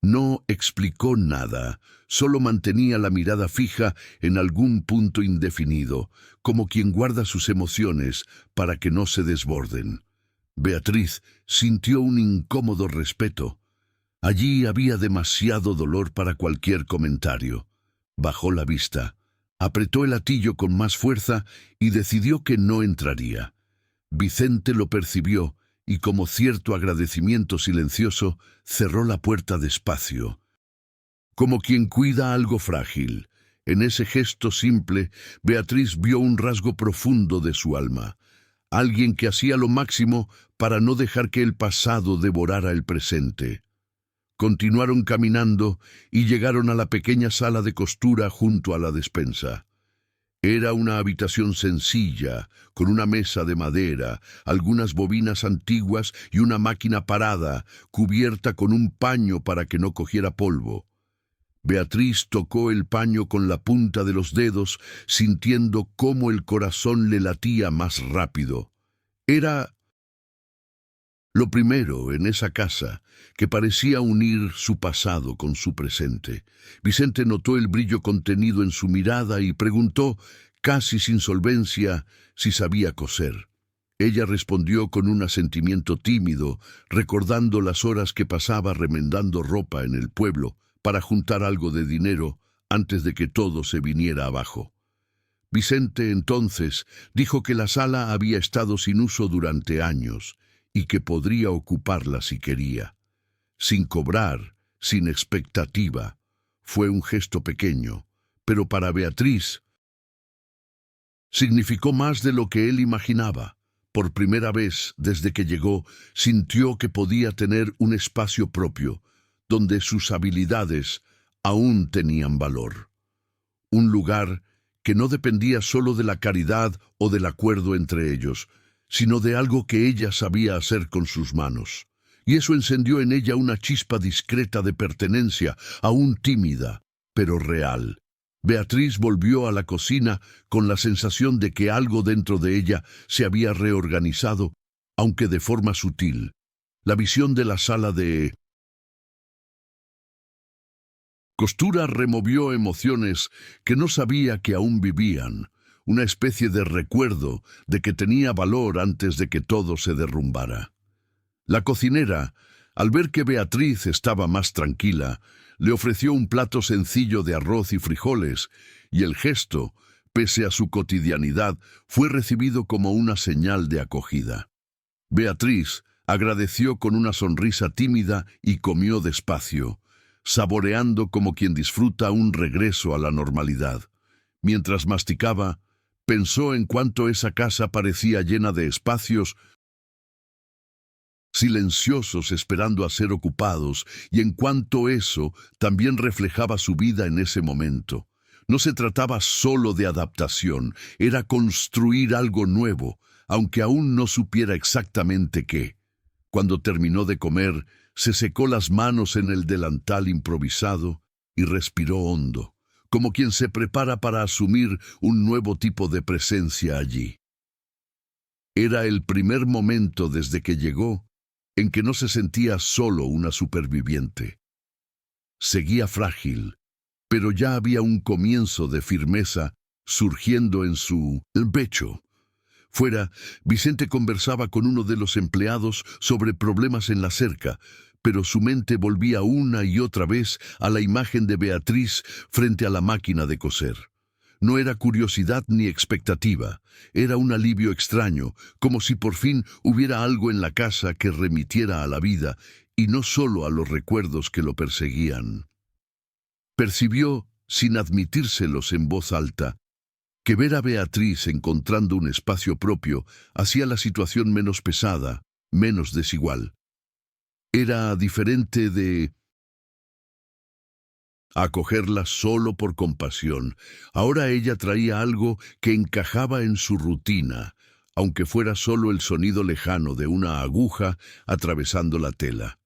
Speaker 1: No explicó nada, solo mantenía la mirada fija en algún punto indefinido, como quien guarda sus emociones para que no se desborden. Beatriz sintió un incómodo respeto. Allí había demasiado dolor para cualquier comentario. Bajó la vista, apretó el hatillo con más fuerza y decidió que no entraría. Vicente lo percibió y, como cierto agradecimiento silencioso, cerró la puerta despacio. Como quien cuida algo frágil, en ese gesto simple, Beatriz vio un rasgo profundo de su alma. Alguien que hacía lo máximo para no dejar que el pasado devorara el presente. Continuaron caminando y llegaron a la pequeña sala de costura junto a la despensa. Era una habitación sencilla, con una mesa de madera, algunas bobinas antiguas y una máquina parada, cubierta con un paño para que no cogiera polvo. Beatriz tocó el paño con la punta de los dedos, sintiendo cómo el corazón le latía más rápido. Era lo primero en esa casa que parecía unir su pasado con su presente. Vicente notó el brillo contenido en su mirada y preguntó, casi sin solvencia, si sabía coser. Ella respondió con un asentimiento tímido, recordando las horas que pasaba remendando ropa en el pueblo para juntar algo de dinero antes de que todo se viniera abajo. Vicente entonces dijo que la sala había estado sin uso durante años y que podría ocuparla si quería. Sin cobrar, sin expectativa. Fue un gesto pequeño, pero para Beatriz significó más de lo que él imaginaba. Por primera vez, desde que llegó, sintió que podía tener un espacio propio, donde sus habilidades aún tenían valor. Un lugar que no dependía solo de la caridad o del acuerdo entre ellos, sino de algo que ella sabía hacer con sus manos. Y eso encendió en ella una chispa discreta de pertenencia, aún tímida, pero real. Beatriz volvió a la cocina con la sensación de que algo dentro de ella se había reorganizado, aunque de forma sutil. La visión de la sala de costura removió emociones que no sabía que aún vivían, una especie de recuerdo de que tenía valor antes de que todo se derrumbara. La cocinera, al ver que Beatriz estaba más tranquila, le ofreció un plato sencillo de arroz y frijoles, y el gesto, pese a su cotidianidad, fue recibido como una señal de acogida. Beatriz agradeció con una sonrisa tímida y comió despacio, saboreando como quien disfruta un regreso a la normalidad. Mientras masticaba, pensó en cuánto esa casa parecía llena de espacios silenciosos esperando a ser ocupados, y en cuanto eso también reflejaba su vida en ese momento. No se trataba solo de adaptación, era construir algo nuevo, aunque aún no supiera exactamente qué. Cuando terminó de comer, se secó las manos en el delantal improvisado y respiró hondo, como quien se prepara para asumir un nuevo tipo de presencia allí. Era el primer momento desde que llegó en que no se sentía solo una superviviente. Seguía frágil, pero ya había un comienzo de firmeza surgiendo en su pecho. Fuera, Vicente conversaba con uno de los empleados sobre problemas en la cerca, pero su mente volvía una y otra vez a la imagen de Beatriz frente a la máquina de coser. No era curiosidad ni expectativa, era un alivio extraño, como si por fin hubiera algo en la casa que remitiera a la vida y no solo a los recuerdos que lo perseguían. Percibió, sin admitírselos en voz alta, que ver a Beatriz encontrando un espacio propio hacía la situación menos pesada, menos desigual. Era diferente de acogerla solo por compasión. Ahora ella traía algo que encajaba en su rutina, aunque fuera solo el sonido lejano de una aguja atravesando la tela.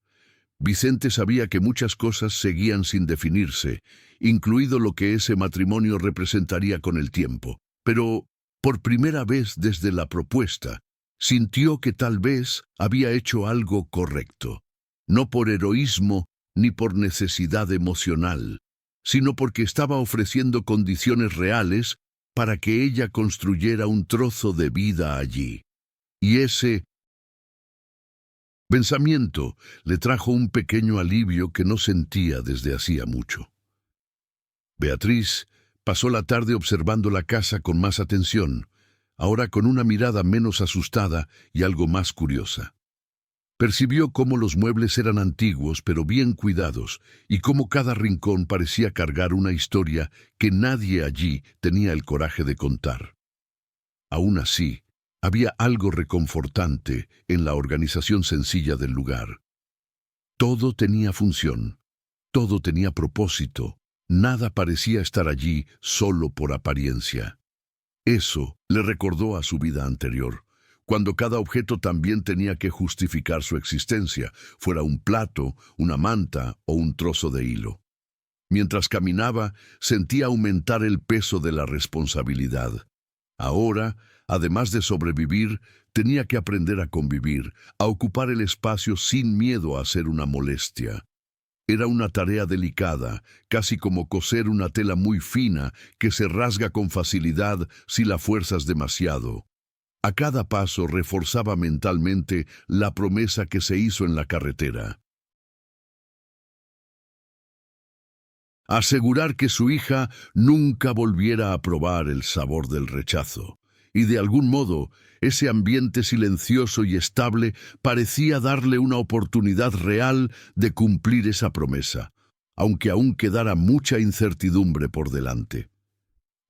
Speaker 1: Vicente sabía que muchas cosas seguían sin definirse, incluido lo que ese matrimonio representaría con el tiempo. Pero, por primera vez desde la propuesta, sintió que tal vez había hecho algo correcto, no por heroísmo ni por necesidad emocional, sino porque estaba ofreciendo condiciones reales para que ella construyera un trozo de vida allí. Y ese pensamiento le trajo un pequeño alivio que no sentía desde hacía mucho. Beatriz pasó la tarde observando la casa con más atención, ahora con una mirada menos asustada y algo más curiosa. Percibió cómo los muebles eran antiguos pero bien cuidados y cómo cada rincón parecía cargar una historia que nadie allí tenía el coraje de contar. Aún así, había algo reconfortante en la organización sencilla del lugar. Todo tenía función, todo tenía propósito, nada parecía estar allí solo por apariencia. Eso le recordó a su vida anterior, cuando cada objeto también tenía que justificar su existencia, fuera un plato, una manta o un trozo de hilo. Mientras caminaba, sentía aumentar el peso de la responsabilidad. Ahora, además de sobrevivir, tenía que aprender a convivir, a ocupar el espacio sin miedo a ser una molestia. Era una tarea delicada, casi como coser una tela muy fina que se rasga con facilidad si la fuerzas demasiado. A cada paso reforzaba mentalmente la promesa que se hizo en la carretera. Asegurar que su hija nunca volviera a probar el sabor del rechazo. Y de algún modo, ese ambiente silencioso y estable parecía darle una oportunidad real de cumplir esa promesa, aunque aún quedara mucha incertidumbre por delante.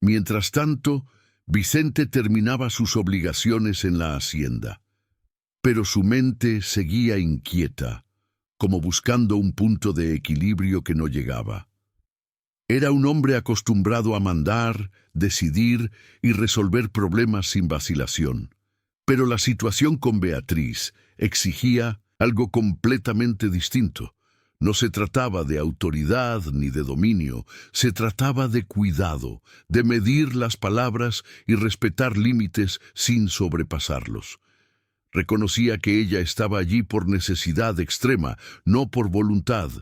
Speaker 1: Mientras tanto, Vicente terminaba sus obligaciones en la hacienda, pero su mente seguía inquieta, como buscando un punto de equilibrio que no llegaba. Era un hombre acostumbrado a mandar, decidir y resolver problemas sin vacilación, pero la situación con Beatriz exigía algo completamente distinto. No se trataba de autoridad ni de dominio, se trataba de cuidado, de medir las palabras y respetar límites sin sobrepasarlos. Reconocía que ella estaba allí por necesidad extrema, no por voluntad,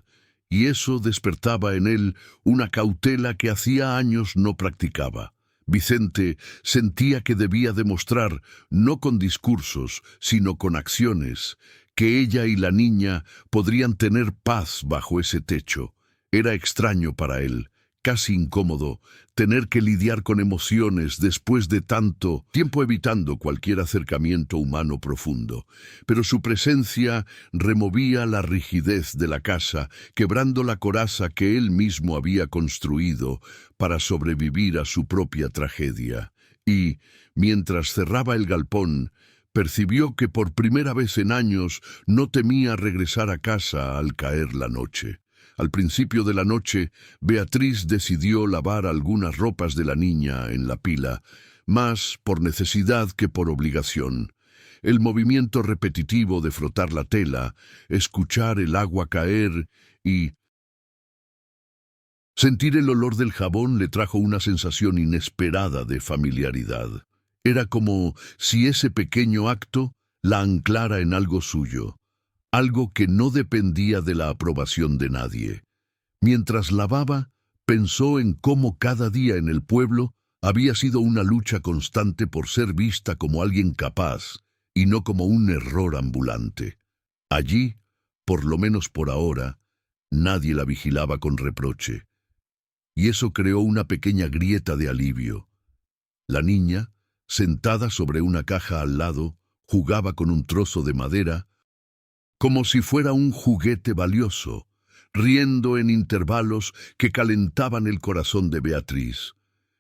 Speaker 1: y eso despertaba en él una cautela que hacía años no practicaba. Vicente sentía que debía demostrar, no con discursos, sino con acciones, que ella y la niña podrían tener paz bajo ese techo. Era extraño para él, casi incómodo, tener que lidiar con emociones después de tanto tiempo evitando cualquier acercamiento humano profundo. Pero su presencia removía la rigidez de la casa, quebrando la coraza que él mismo había construido para sobrevivir a su propia tragedia. Y, mientras cerraba el galpón, percibió que por primera vez en años no temía regresar a casa al caer la noche. Al principio de la noche, Beatriz decidió lavar algunas ropas de la niña en la pila, más por necesidad que por obligación. El movimiento repetitivo de frotar la tela, escuchar el agua caer y sentir el olor del jabón le trajo una sensación inesperada de familiaridad. Era como si ese pequeño acto la anclara en algo suyo, algo que no dependía de la aprobación de nadie. Mientras lavaba, pensó en cómo cada día en el pueblo había sido una lucha constante por ser vista como alguien capaz y no como un error ambulante. Allí, por lo menos por ahora, nadie la vigilaba con reproche. Y eso creó una pequeña grieta de alivio. La niña, sentada sobre una caja al lado, jugaba con un trozo de madera, como si fuera un juguete valioso, riendo en intervalos que calentaban el corazón de Beatriz.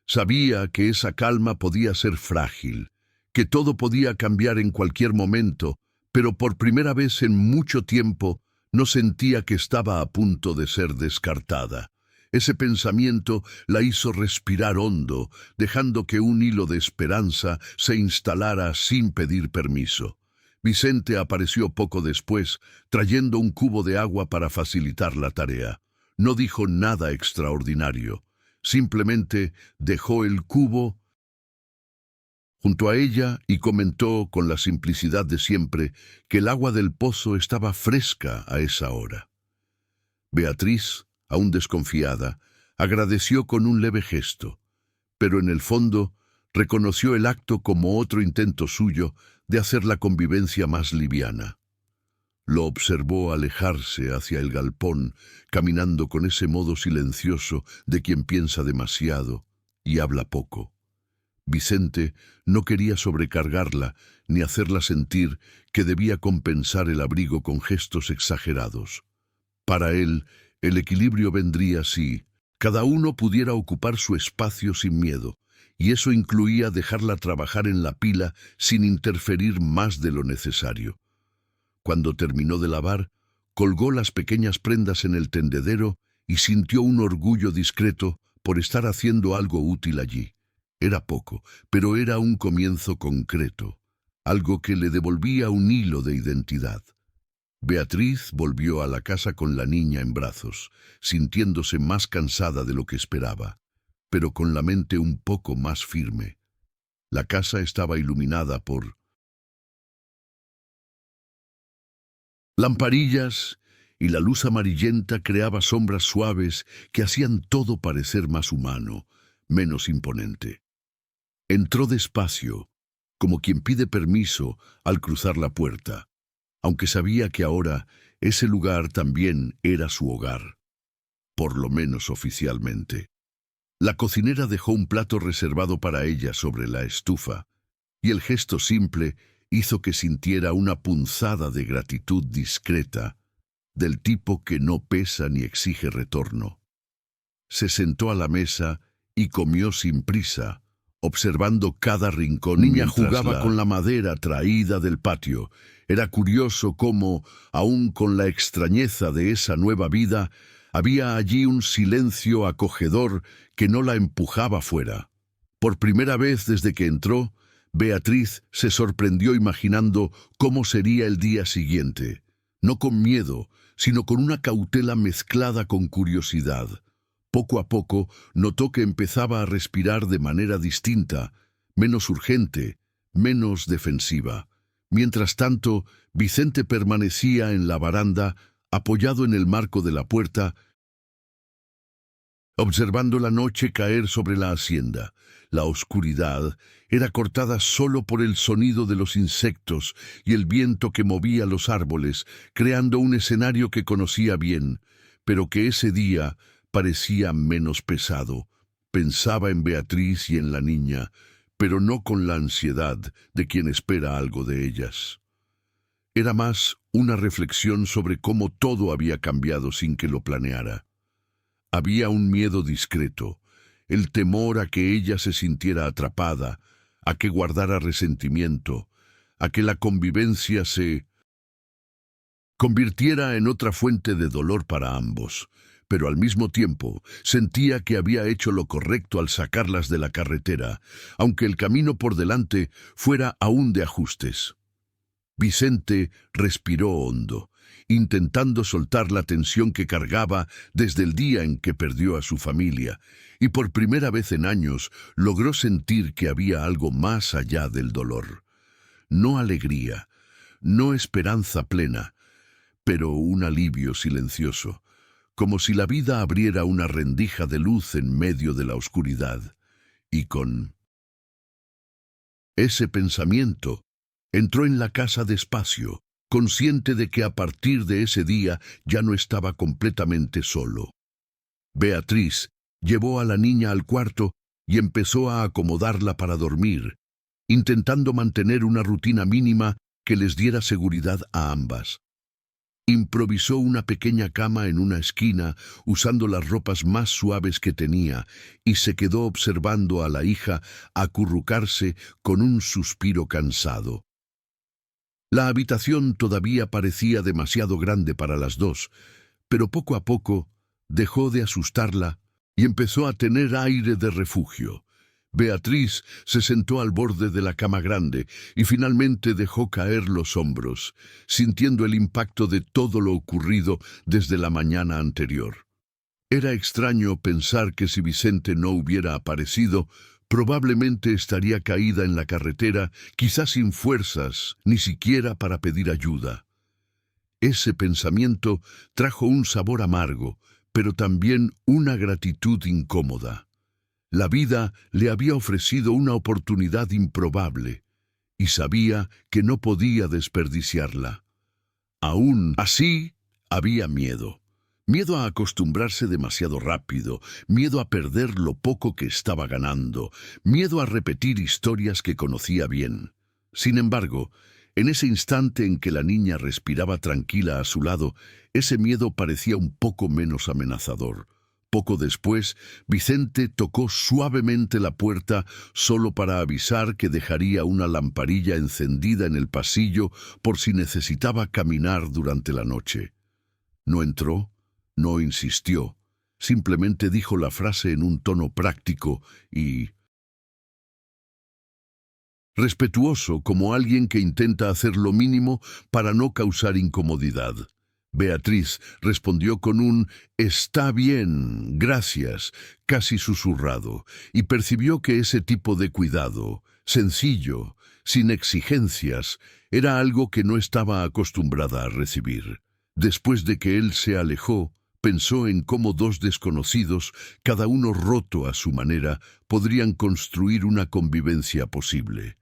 Speaker 1: Sabía que esa calma podía ser frágil, que todo podía cambiar en cualquier momento, pero por primera vez en mucho tiempo no sentía que estaba a punto de ser descartada. Ese pensamiento la hizo respirar hondo, dejando que un hilo de esperanza se instalara sin pedir permiso. Vicente apareció poco después, trayendo un cubo de agua para facilitar la tarea. No dijo nada extraordinario. Simplemente dejó el cubo junto a ella y comentó con la simplicidad de siempre que el agua del pozo estaba fresca a esa hora. Beatriz, aún desconfiada, agradeció con un leve gesto, pero en el fondo reconoció el acto como otro intento suyo de hacer la convivencia más liviana. Lo observó alejarse hacia el galpón, caminando con ese modo silencioso de quien piensa demasiado y habla poco. Vicente no quería sobrecargarla ni hacerla sentir que debía compensar el abrigo con gestos exagerados. Para él, el equilibrio vendría si cada uno pudiera ocupar su espacio sin miedo, y eso incluía dejarla trabajar en la pila sin interferir más de lo necesario. Cuando terminó de lavar, colgó las pequeñas prendas en el tendedero y sintió un orgullo discreto por estar haciendo algo útil allí. Era poco, pero era un comienzo concreto, algo que le devolvía un hilo de identidad. Beatriz volvió a la casa con la niña en brazos, sintiéndose más cansada de lo que esperaba, pero con la mente un poco más firme. La casa estaba iluminada por lamparillas, y la luz amarillenta creaba sombras suaves que hacían todo parecer más humano, menos imponente. Entró despacio, como quien pide permiso al cruzar la puerta, aunque sabía que ahora ese lugar también era su hogar, por lo menos oficialmente. La cocinera dejó un plato reservado para ella sobre la estufa, y el gesto simple hizo que sintiera una punzada de gratitud discreta, del tipo que no pesa ni exige retorno. Se sentó a la mesa y comió sin prisa, observando cada rincón. La niña jugaba con la madera traída del patio. Era curioso cómo, aun con la extrañeza de esa nueva vida, había allí un silencio acogedor que no la empujaba fuera. Por primera vez desde que entró, Beatriz se sorprendió imaginando cómo sería el día siguiente, no con miedo, sino con una cautela mezclada con curiosidad. Poco a poco notó que empezaba a respirar de manera distinta, menos urgente, menos defensiva. Mientras tanto, Vicente permanecía en la baranda, apoyado en el marco de la puerta, observando la noche caer sobre la hacienda. La oscuridad era cortada solo por el sonido de los insectos y el viento que movía los árboles, creando un escenario que conocía bien, pero que ese día parecía menos pesado. Pensaba en Beatriz y en la niña, pero no con la ansiedad de quien espera algo de ellas. Era más una reflexión sobre cómo todo había cambiado sin que lo planeara. Había un miedo discreto, el temor a que ella se sintiera atrapada, a que guardara resentimiento, a que la convivencia se convirtiera en otra fuente de dolor para ambos, pero al mismo tiempo sentía que había hecho lo correcto al sacarlas de la carretera, aunque el camino por delante fuera aún de ajustes. Vicente respiró hondo, intentando soltar la tensión que cargaba desde el día en que perdió a su familia, y por primera vez en años logró sentir que había algo más allá del dolor. No alegría, no esperanza plena, pero un alivio silencioso, como si la vida abriera una rendija de luz en medio de la oscuridad. Y con ese pensamiento entró en la casa despacio, consciente de que a partir de ese día ya no estaba completamente solo. Beatriz llevó a la niña al cuarto y empezó a acomodarla para dormir, intentando mantener una rutina mínima que les diera seguridad a ambas. Improvisó una pequeña cama en una esquina, usando las ropas más suaves que tenía, y se quedó observando a la hija acurrucarse con un suspiro cansado. La habitación todavía parecía demasiado grande para las dos, pero poco a poco dejó de asustarla y empezó a tener aire de refugio. Beatriz se sentó al borde de la cama grande y finalmente dejó caer los hombros, sintiendo el impacto de todo lo ocurrido desde la mañana anterior. Era extraño pensar que si Vicente no hubiera aparecido, probablemente estaría caída en la carretera, quizás sin fuerzas, ni siquiera para pedir ayuda. Ese pensamiento trajo un sabor amargo, pero también una gratitud incómoda. La vida le había ofrecido una oportunidad improbable, y sabía que no podía desperdiciarla. Aún así, había miedo. Miedo a acostumbrarse demasiado rápido, miedo a perder lo poco que estaba ganando, miedo a repetir historias que conocía bien. Sin embargo, en ese instante en que la niña respiraba tranquila a su lado, ese miedo parecía un poco menos amenazador. Poco después, Vicente tocó suavemente la puerta solo para avisar que dejaría una lamparilla encendida en el pasillo por si necesitaba caminar durante la noche. No entró, no insistió, simplemente dijo la frase en un tono práctico y respetuoso, como alguien que intenta hacer lo mínimo para no causar incomodidad. Beatriz respondió con un «Está bien, gracias», casi susurrado, y percibió que ese tipo de cuidado, sencillo, sin exigencias, era algo que no estaba acostumbrada a recibir. Después de que él se alejó, pensó en cómo dos desconocidos, cada uno roto a su manera, podrían construir una convivencia posible.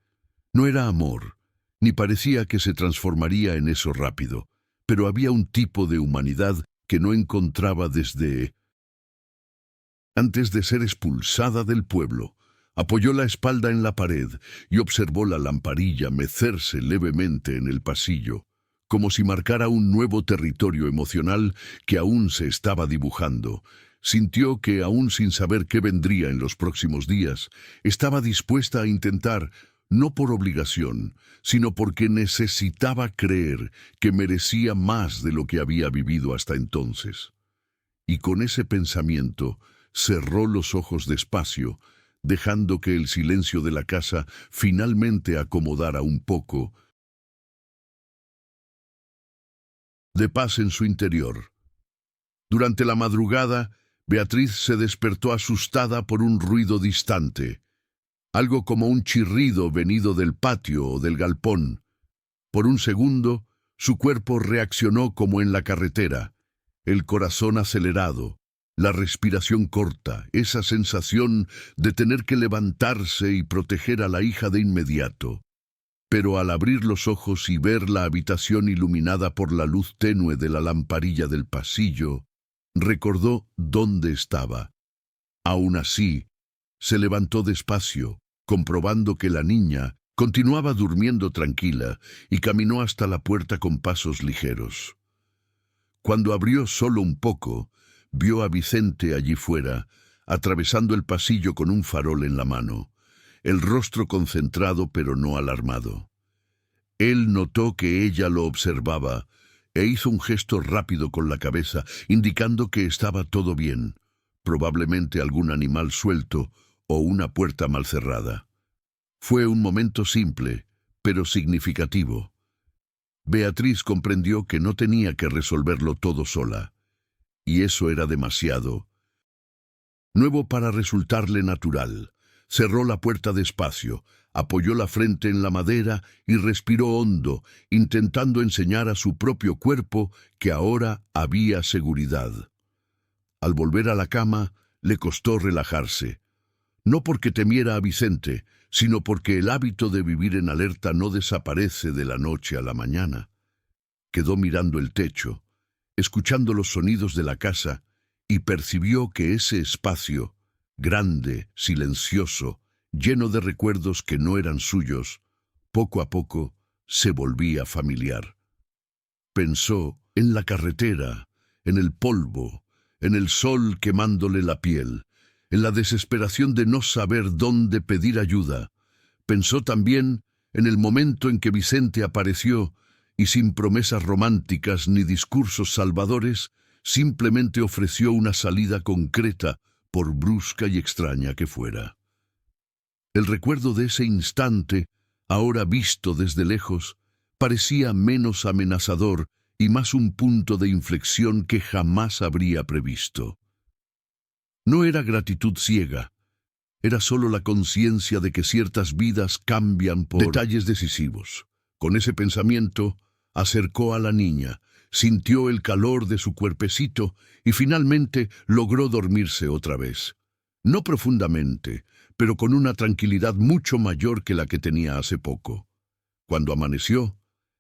Speaker 1: No era amor, ni parecía que se transformaría en eso rápido, pero había un tipo de humanidad que no encontraba desde antes de ser expulsada del pueblo. Apoyó la espalda en la pared y observó la lamparilla mecerse levemente en el pasillo, como si marcara un nuevo territorio emocional que aún se estaba dibujando. Sintió que, aún sin saber qué vendría en los próximos días, estaba dispuesta a intentar, no por obligación, sino porque necesitaba creer que merecía más de lo que había vivido hasta entonces. Y con ese pensamiento cerró los ojos despacio, dejando que el silencio de la casa finalmente acomodara un poco de paz en su interior. Durante la madrugada, Beatriz se despertó asustada por un ruido distante, algo como un chirrido venido del patio o del galpón. Por un segundo, su cuerpo reaccionó como en la carretera, el corazón acelerado, La respiración corta, esa sensación de tener que levantarse y proteger a la hija de inmediato. Pero al abrir los ojos y ver la habitación iluminada por la luz tenue de la lamparilla del pasillo, recordó dónde estaba. Aún así, se levantó despacio, comprobando que la niña continuaba durmiendo tranquila y caminó hasta la puerta con pasos ligeros. Cuando abrió solo un poco, vio a Vicente allí fuera, atravesando el pasillo con un farol en la mano, el rostro concentrado pero no alarmado. Él notó que ella lo observaba e hizo un gesto rápido con la cabeza, indicando que estaba todo bien, probablemente algún animal suelto o una puerta mal cerrada. Fue un momento simple, pero significativo. Beatriz comprendió que no tenía que resolverlo todo sola, y eso era demasiado nuevo para resultarle natural. Cerró la puerta despacio, apoyó la frente en la madera y respiró hondo, intentando enseñar a su propio cuerpo que ahora había seguridad. Al volver a la cama, le costó relajarse. No porque temiera a Vicente, sino porque el hábito de vivir en alerta no desaparece de la noche a la mañana. Quedó mirando el techo, escuchando los sonidos de la casa, y percibió que ese espacio, grande, silencioso, lleno de recuerdos que no eran suyos, poco a poco se volvía familiar. Pensó en la carretera, en el polvo, en el sol quemándole la piel, en la desesperación de no saber dónde pedir ayuda. Pensó también en el momento en que Vicente apareció y sin promesas románticas ni discursos salvadores, simplemente ofreció una salida concreta, por brusca y extraña que fuera. El recuerdo de ese instante, ahora visto desde lejos, parecía menos amenazador y más un punto de inflexión que jamás habría previsto. No era gratitud ciega, era solo la conciencia de que ciertas vidas cambian por detalles decisivos. Con ese pensamiento, acercó a la niña, sintió el calor de su cuerpecito y finalmente logró dormirse otra vez. No profundamente, pero con una tranquilidad mucho mayor que la que tenía hace poco. Cuando amaneció,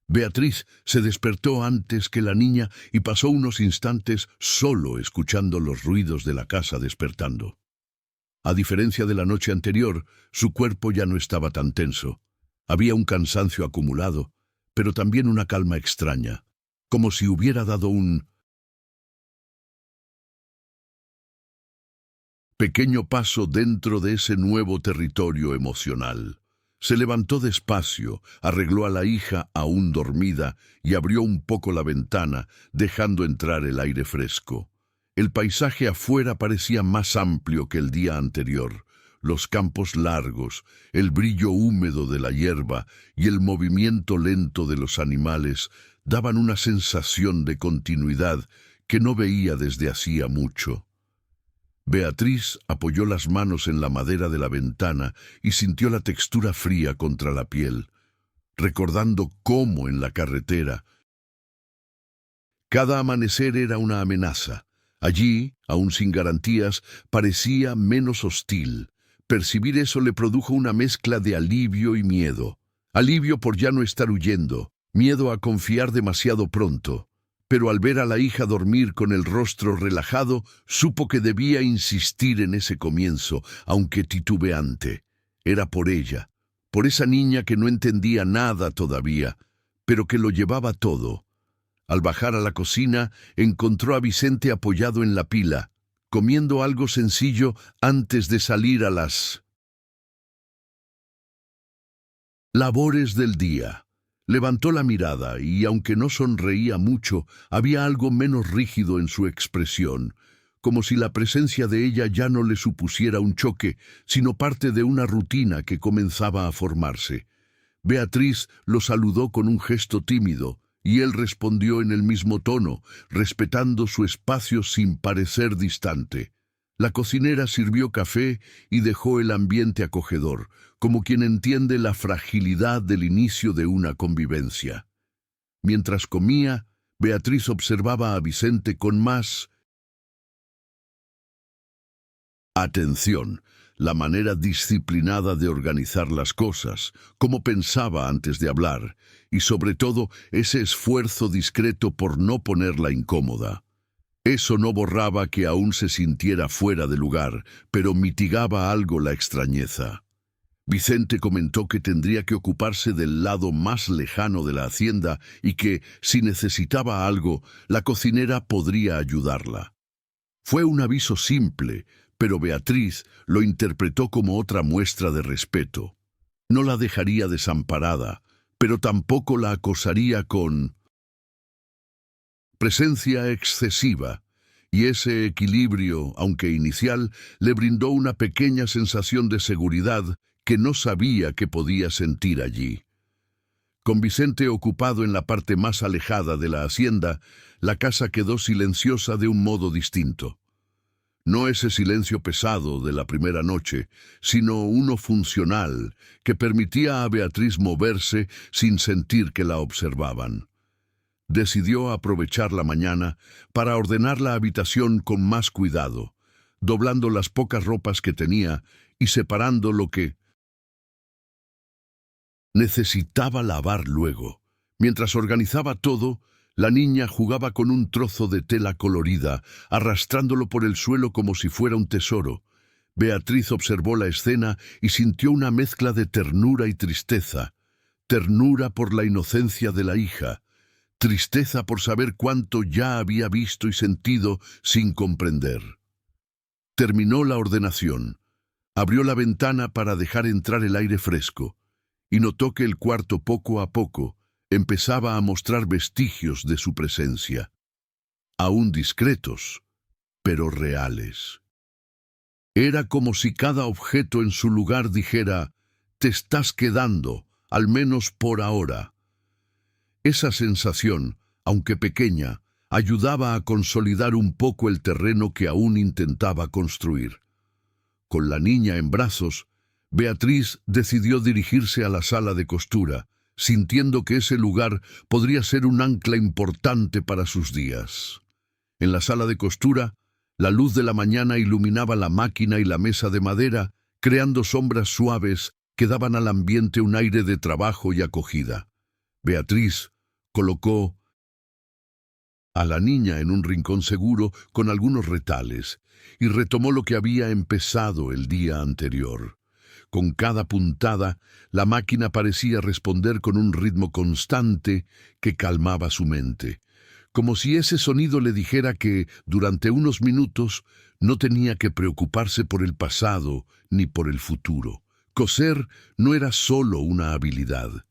Speaker 1: Beatriz se despertó antes que la niña y pasó unos instantes solo escuchando los ruidos de la casa despertando. A diferencia de la noche anterior, su cuerpo ya no estaba tan tenso. Había un cansancio acumulado, pero también una calma extraña, como si hubiera dado un pequeño paso dentro de ese nuevo territorio emocional. Se levantó despacio, arregló a la hija aún dormida y abrió un poco la ventana, dejando entrar el aire fresco. El paisaje afuera parecía más amplio que el día anterior. Los campos largos, el brillo húmedo de la hierba y el movimiento lento de los animales daban una sensación de continuidad que no veía desde hacía mucho. Beatriz apoyó las manos en la madera de la ventana y sintió la textura fría contra la piel, recordando cómo en la carretera cada amanecer era una amenaza. Allí, aún sin garantías, parecía menos hostil. Percibir eso le produjo una mezcla de alivio y miedo. Alivio por ya no estar huyendo, miedo a confiar demasiado pronto. Pero al ver a la hija dormir con el rostro relajado, supo que debía insistir en ese comienzo, aunque titubeante. Era por ella, por esa niña que no entendía nada todavía, pero que lo llevaba todo. Al bajar a la cocina, encontró a Vicente apoyado en la pila, comiendo algo sencillo antes de salir a las labores del día. Levantó la mirada y, aunque no sonreía mucho, había algo menos rígido en su expresión, como si la presencia de ella ya no le supusiera un choque, sino parte de una rutina que comenzaba a formarse. Beatriz lo saludó con un gesto tímido, y él respondió en el mismo tono, respetando su espacio sin parecer distante. La cocinera sirvió café y dejó el ambiente acogedor, como quien entiende la fragilidad del inicio de una convivencia. Mientras comía, Beatriz observaba a Vicente con más Atención, la manera disciplinada de organizar las cosas, cómo pensaba antes de hablar, y sobre todo ese esfuerzo discreto por no ponerla incómoda. Eso no borraba que aún se sintiera fuera de lugar, pero mitigaba algo la extrañeza. Vicente comentó que tendría que ocuparse del lado más lejano de la hacienda y que, si necesitaba algo, la cocinera podría ayudarla. Fue un aviso simple, pero Beatriz lo interpretó como otra muestra de respeto. No la dejaría desamparada, pero tampoco la acosaría con presencia excesiva, y ese equilibrio, aunque inicial, le brindó una pequeña sensación de seguridad que no sabía que podía sentir allí. Con Vicente ocupado en la parte más alejada de la hacienda, la casa quedó silenciosa de un modo distinto. No ese silencio pesado de la primera noche, sino uno funcional que permitía a Beatriz moverse sin sentir que la observaban. Decidió aprovechar la mañana para ordenar la habitación con más cuidado, doblando las pocas ropas que tenía y separando lo que necesitaba lavar luego. Mientras organizaba todo, la niña jugaba con un trozo de tela colorida, arrastrándolo por el suelo como si fuera un tesoro. Beatriz observó la escena y sintió una mezcla de ternura y tristeza. Ternura por la inocencia de la hija, tristeza por saber cuánto ya había visto y sentido sin comprender. Terminó la ordenación. Abrió la ventana para dejar entrar el aire fresco, y notó que el cuarto poco a poco empezaba a mostrar vestigios de su presencia, aún discretos, pero reales. Era como si cada objeto en su lugar dijera, «Te estás quedando, al menos por ahora». Esa sensación, aunque pequeña, ayudaba a consolidar un poco el terreno que aún intentaba construir. Con la niña en brazos, Beatriz decidió dirigirse a la sala de costura, sintiendo que ese lugar podría ser un ancla importante para sus días. En la sala de costura, la luz de la mañana iluminaba la máquina y la mesa de madera, creando sombras suaves que daban al ambiente un aire de trabajo y acogida. Beatriz colocó a la niña en un rincón seguro con algunos retales y retomó lo que había empezado el día anterior. Con cada puntada, la máquina parecía responder con un ritmo constante que calmaba su mente, como si ese sonido le dijera que, durante unos minutos, no tenía que preocuparse por el pasado ni por el futuro. Coser no era solo una habilidad.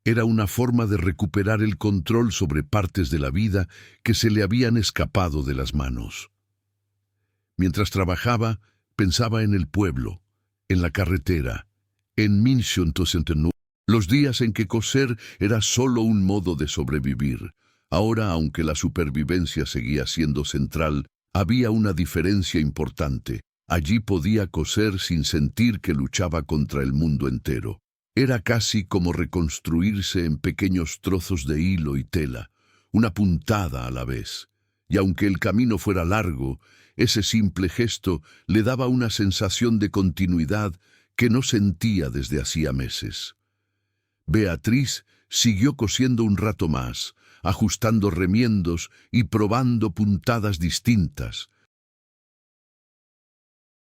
Speaker 1: Era una forma de recuperar el control sobre partes de la vida que se le habían escapado de las manos. Mientras trabajaba, pensaba en el pueblo, en la carretera, en 1969, los días en que coser era solo un modo de sobrevivir. Ahora, aunque la supervivencia seguía siendo central, había una diferencia importante. Allí podía coser sin sentir que luchaba contra el mundo entero. Era casi como reconstruirse en pequeños trozos de hilo y tela, una puntada a la vez. Y aunque el camino fuera largo, ese simple gesto le daba una sensación de continuidad que no sentía desde hacía meses. Beatriz siguió cosiendo un rato más, ajustando remiendos y probando puntadas distintas,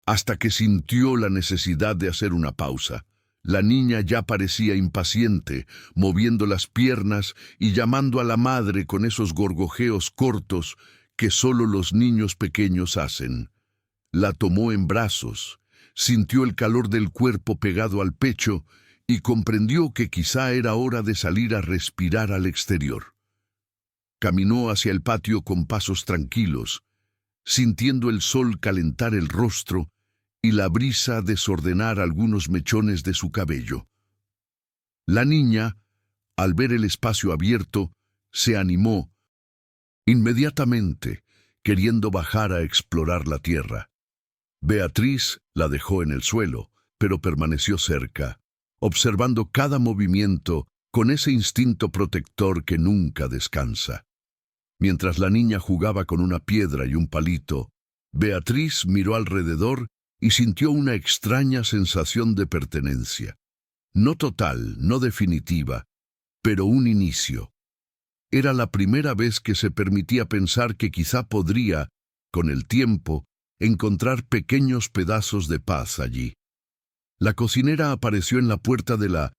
Speaker 1: hasta que sintió la necesidad de hacer una pausa. La niña ya parecía impaciente, moviendo las piernas y llamando a la madre con esos gorgojeos cortos que solo los niños pequeños hacen. La tomó en brazos, sintió el calor del cuerpo pegado al pecho y comprendió que quizá era hora de salir a respirar al exterior. Caminó hacia el patio con pasos tranquilos, sintiendo el sol calentar el rostro y la brisa desordenar algunos mechones de su cabello. La niña, al ver el espacio abierto, se animó inmediatamente, queriendo bajar a explorar la tierra. Beatriz la dejó en el suelo, pero permaneció cerca, observando cada movimiento con ese instinto protector que nunca descansa. Mientras la niña jugaba con una piedra y un palito, Beatriz miró alrededor y sintió una extraña sensación de pertenencia. No total, no definitiva, pero un inicio. Era la primera vez que se permitía pensar que quizá podría, con el tiempo, encontrar pequeños pedazos de paz allí. La cocinera apareció en la puerta de la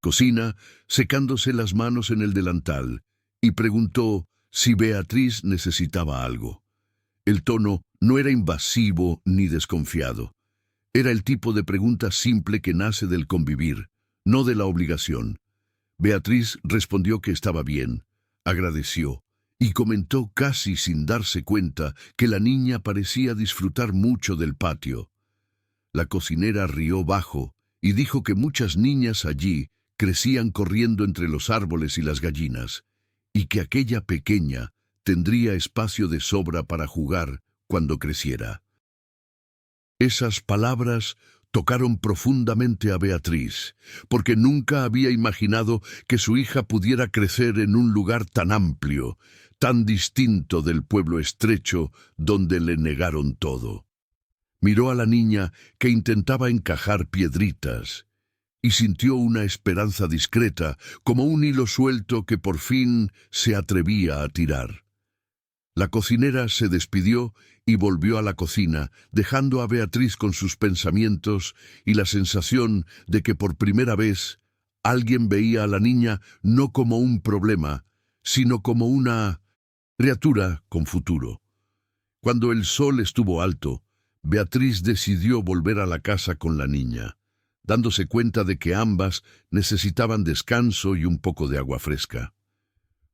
Speaker 1: cocina, secándose las manos en el delantal, y preguntó si Beatriz necesitaba algo. El tono no era invasivo ni desconfiado. Era el tipo de pregunta simple que nace del convivir, no de la obligación. Beatriz respondió que estaba bien, agradeció, y comentó casi sin darse cuenta que la niña parecía disfrutar mucho del patio. La cocinera rió bajo y dijo que muchas niñas allí crecían corriendo entre los árboles y las gallinas, y que aquella pequeña tendría espacio de sobra para jugar cuando creciera. Esas palabras tocaron profundamente a Beatriz, porque nunca había imaginado que su hija pudiera crecer en un lugar tan amplio, tan distinto del pueblo estrecho donde le negaron todo. Miró a la niña que intentaba encajar piedritas y sintió una esperanza discreta, como un hilo suelto que por fin se atrevía a tirar. La cocinera se despidió y volvió a la cocina, dejando a Beatriz con sus pensamientos y la sensación de que por primera vez alguien veía a la niña no como un problema, sino como una criatura con futuro. Cuando el sol estuvo alto, Beatriz decidió volver a la casa con la niña, dándose cuenta de que ambas necesitaban descanso y un poco de agua fresca.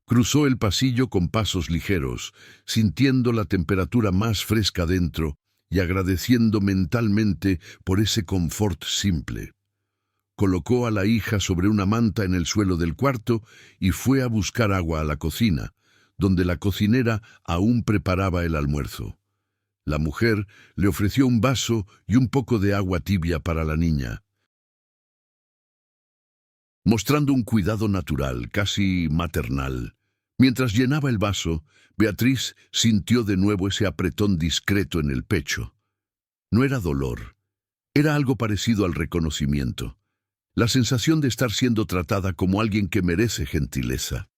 Speaker 1: Cruzó el pasillo con pasos ligeros, sintiendo la temperatura más fresca dentro y agradeciendo mentalmente por ese confort simple. Colocó a la hija sobre una manta en el suelo del cuarto y fue a buscar agua a la cocina, donde la cocinera aún preparaba el almuerzo. La mujer le ofreció un vaso y un poco de agua tibia para la niña, mostrando un cuidado natural, casi maternal. Mientras llenaba el vaso, Beatriz sintió de nuevo ese apretón discreto en el pecho. No era dolor, era algo parecido al reconocimiento, la sensación de estar siendo tratada como alguien que merece gentileza.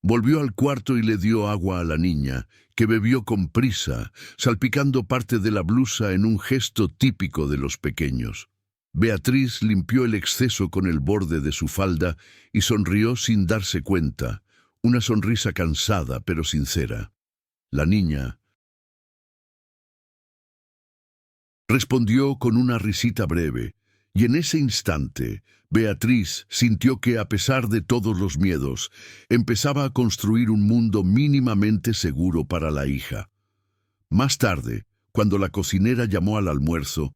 Speaker 1: Volvió al cuarto y le dio agua a la niña, que bebió con prisa, salpicando parte de la blusa en un gesto típico de los pequeños. Beatriz limpió el exceso con el borde de su falda y sonrió sin darse cuenta, una sonrisa cansada pero sincera. La niña respondió con una risita breve, y en ese instante Beatriz sintió que, a pesar de todos los miedos, empezaba a construir un mundo mínimamente seguro para la hija. Más tarde, cuando la cocinera llamó al almuerzo,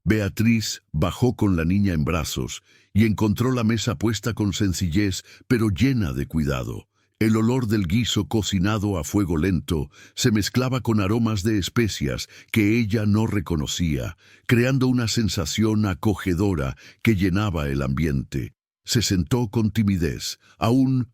Speaker 1: Beatriz bajó con la niña en brazos y encontró la mesa puesta con sencillez, pero llena de cuidado. El olor del guiso cocinado a fuego lento se mezclaba con aromas de especias que ella no reconocía, creando una sensación acogedora que llenaba el ambiente. Se sentó con timidez, aún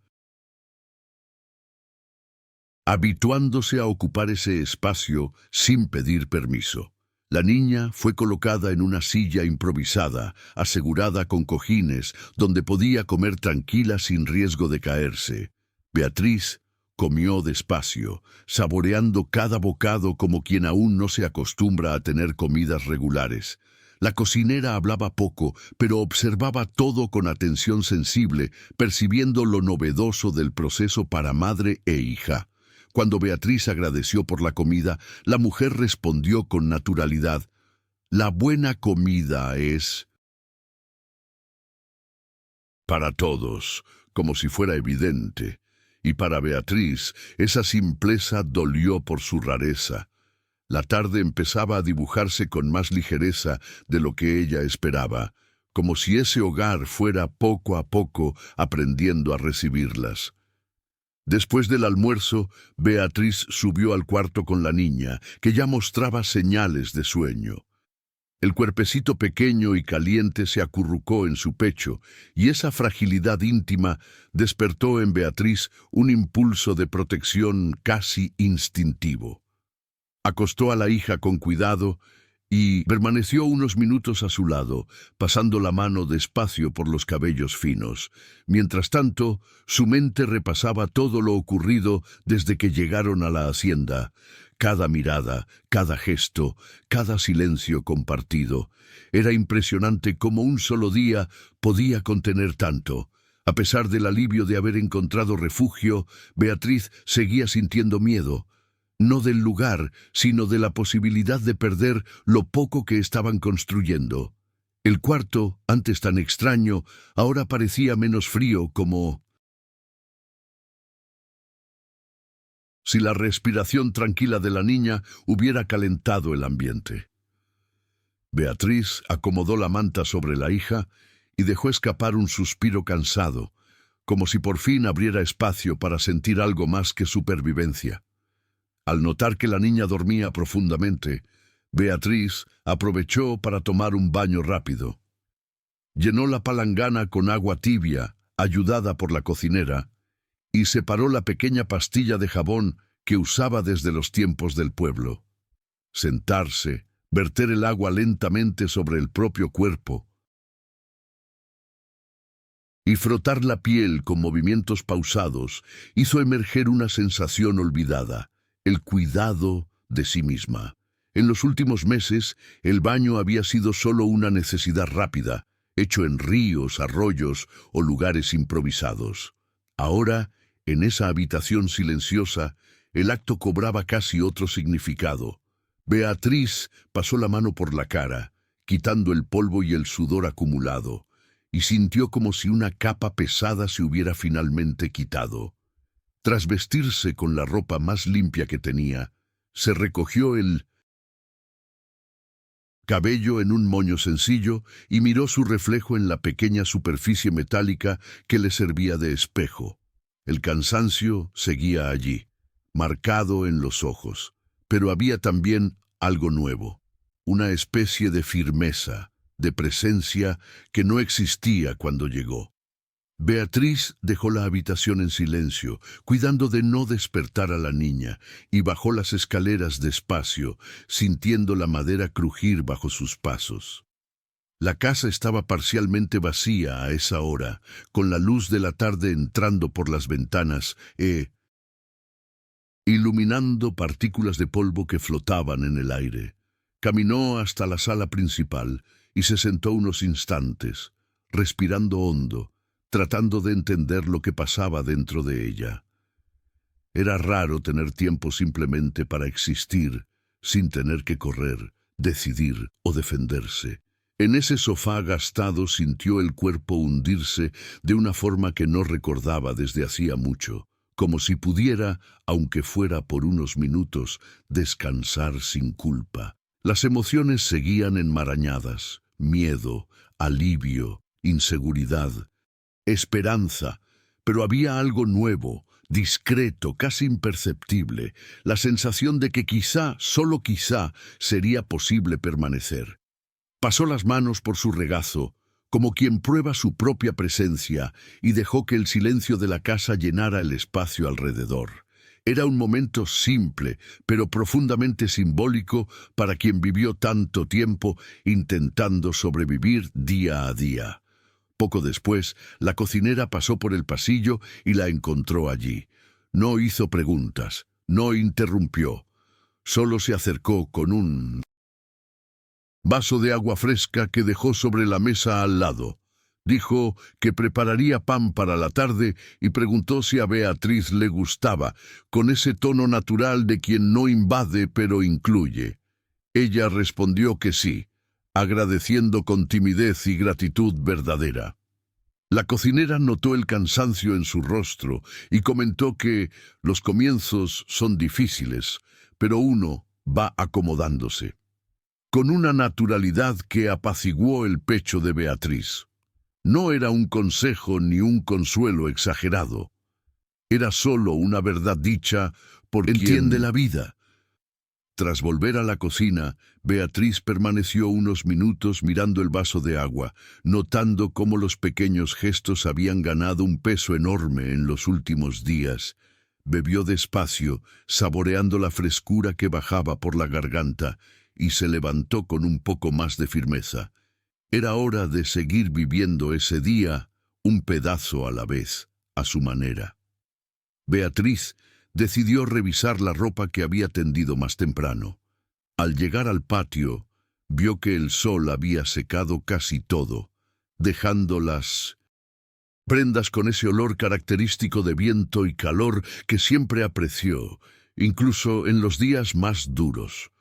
Speaker 1: habituándose a ocupar ese espacio sin pedir permiso. La niña fue colocada en una silla improvisada, asegurada con cojines, donde podía comer tranquila sin riesgo de caerse. Beatriz comió despacio, saboreando cada bocado como quien aún no se acostumbra a tener comidas regulares. La cocinera hablaba poco, pero observaba todo con atención sensible, percibiendo lo novedoso del proceso para madre e hija. Cuando Beatriz agradeció por la comida, la mujer respondió con naturalidad: «La buena comida es para todos», como si fuera evidente. Y para Beatriz, esa simpleza dolió por su rareza. La tarde empezaba a dibujarse con más ligereza de lo que ella esperaba, como si ese hogar fuera poco a poco aprendiendo a recibirlas. Después del almuerzo, Beatriz subió al cuarto con la niña, que ya mostraba señales de sueño. El cuerpecito pequeño y caliente se acurrucó en su pecho, y esa fragilidad íntima despertó en Beatriz un impulso de protección casi instintivo. Acostó a la hija con cuidado y permaneció unos minutos a su lado, pasando la mano despacio por los cabellos finos. Mientras tanto, su mente repasaba todo lo ocurrido desde que llegaron a la hacienda. Cada mirada, cada gesto, cada silencio compartido. Era impresionante cómo un solo día podía contener tanto. A pesar del alivio de haber encontrado refugio, Beatriz seguía sintiendo miedo. No del lugar, sino de la posibilidad de perder lo poco que estaban construyendo. El cuarto, antes tan extraño, ahora parecía menos frío, como si la respiración tranquila de la niña hubiera calentado el ambiente. Beatriz acomodó la manta sobre la hija y dejó escapar un suspiro cansado, como si por fin abriera espacio para sentir algo más que supervivencia. Al notar que la niña dormía profundamente, Beatriz aprovechó para tomar un baño rápido. Llenó la palangana con agua tibia, ayudada por la cocinera, y separó la pequeña pastilla de jabón que usaba desde los tiempos del pueblo. Sentarse, verter el agua lentamente sobre el propio cuerpo y frotar la piel con movimientos pausados hizo emerger una sensación olvidada, el cuidado de sí misma. En los últimos meses, el baño había sido solo una necesidad rápida, hecho en ríos, arroyos o lugares improvisados. Ahora, en esa habitación silenciosa, el acto cobraba casi otro significado. Beatriz pasó la mano por la cara, quitando el polvo y el sudor acumulado, y sintió como si una capa pesada se hubiera finalmente quitado. Tras vestirse con la ropa más limpia que tenía, se recogió el cabello en un moño sencillo y miró su reflejo en la pequeña superficie metálica que le servía de espejo. El cansancio seguía allí, marcado en los ojos, pero había también algo nuevo, una especie de firmeza, de presencia que no existía cuando llegó. Beatriz dejó la habitación en silencio, cuidando de no despertar a la niña, y bajó las escaleras despacio, sintiendo la madera crujir bajo sus pasos. La casa estaba parcialmente vacía a esa hora, con la luz de la tarde entrando por las ventanas e iluminando partículas de polvo que flotaban en el aire. Caminó hasta la sala principal y se sentó unos instantes, respirando hondo, tratando de entender lo que pasaba dentro de ella. Era raro tener tiempo simplemente para existir, sin tener que correr, decidir o defenderse. En ese sofá gastado sintió el cuerpo hundirse de una forma que no recordaba desde hacía mucho, como si pudiera, aunque fuera por unos minutos, descansar sin culpa. Las emociones seguían enmarañadas: miedo, alivio, inseguridad, esperanza, pero había algo nuevo, discreto, casi imperceptible, la sensación de que quizá, solo quizá, sería posible permanecer. Pasó las manos por su regazo, como quien prueba su propia presencia, y dejó que el silencio de la casa llenara el espacio alrededor. Era un momento simple, pero profundamente simbólico para quien vivió tanto tiempo intentando sobrevivir día a día. Poco después, la cocinera pasó por el pasillo y la encontró allí. No hizo preguntas, no interrumpió. Solo se acercó con un vaso de agua fresca que dejó sobre la mesa al lado. Dijo que prepararía pan para la tarde y preguntó si a Beatriz le gustaba, con ese tono natural de quien no invade pero incluye. Ella respondió que sí, agradeciendo con timidez y gratitud verdadera. La cocinera notó el cansancio en su rostro y comentó que los comienzos son difíciles, pero uno va acomodándose, con una naturalidad que apaciguó el pecho de Beatriz. No era un consejo ni un consuelo exagerado. Era solo una verdad dicha por quien entiende la vida. Tras volver a la cocina, Beatriz permaneció unos minutos mirando el vaso de agua, notando cómo los pequeños gestos habían ganado un peso enorme en los últimos días. Bebió despacio, saboreando la frescura que bajaba por la garganta, y se levantó con un poco más de firmeza. Era hora de seguir viviendo ese día, un pedazo a la vez, a su manera. Beatriz decidió revisar la ropa que había tendido más temprano. Al llegar al patio, vio que el sol había secado casi todo, dejando las prendas con ese olor característico de viento y calor que siempre apreció, incluso en los días más duros.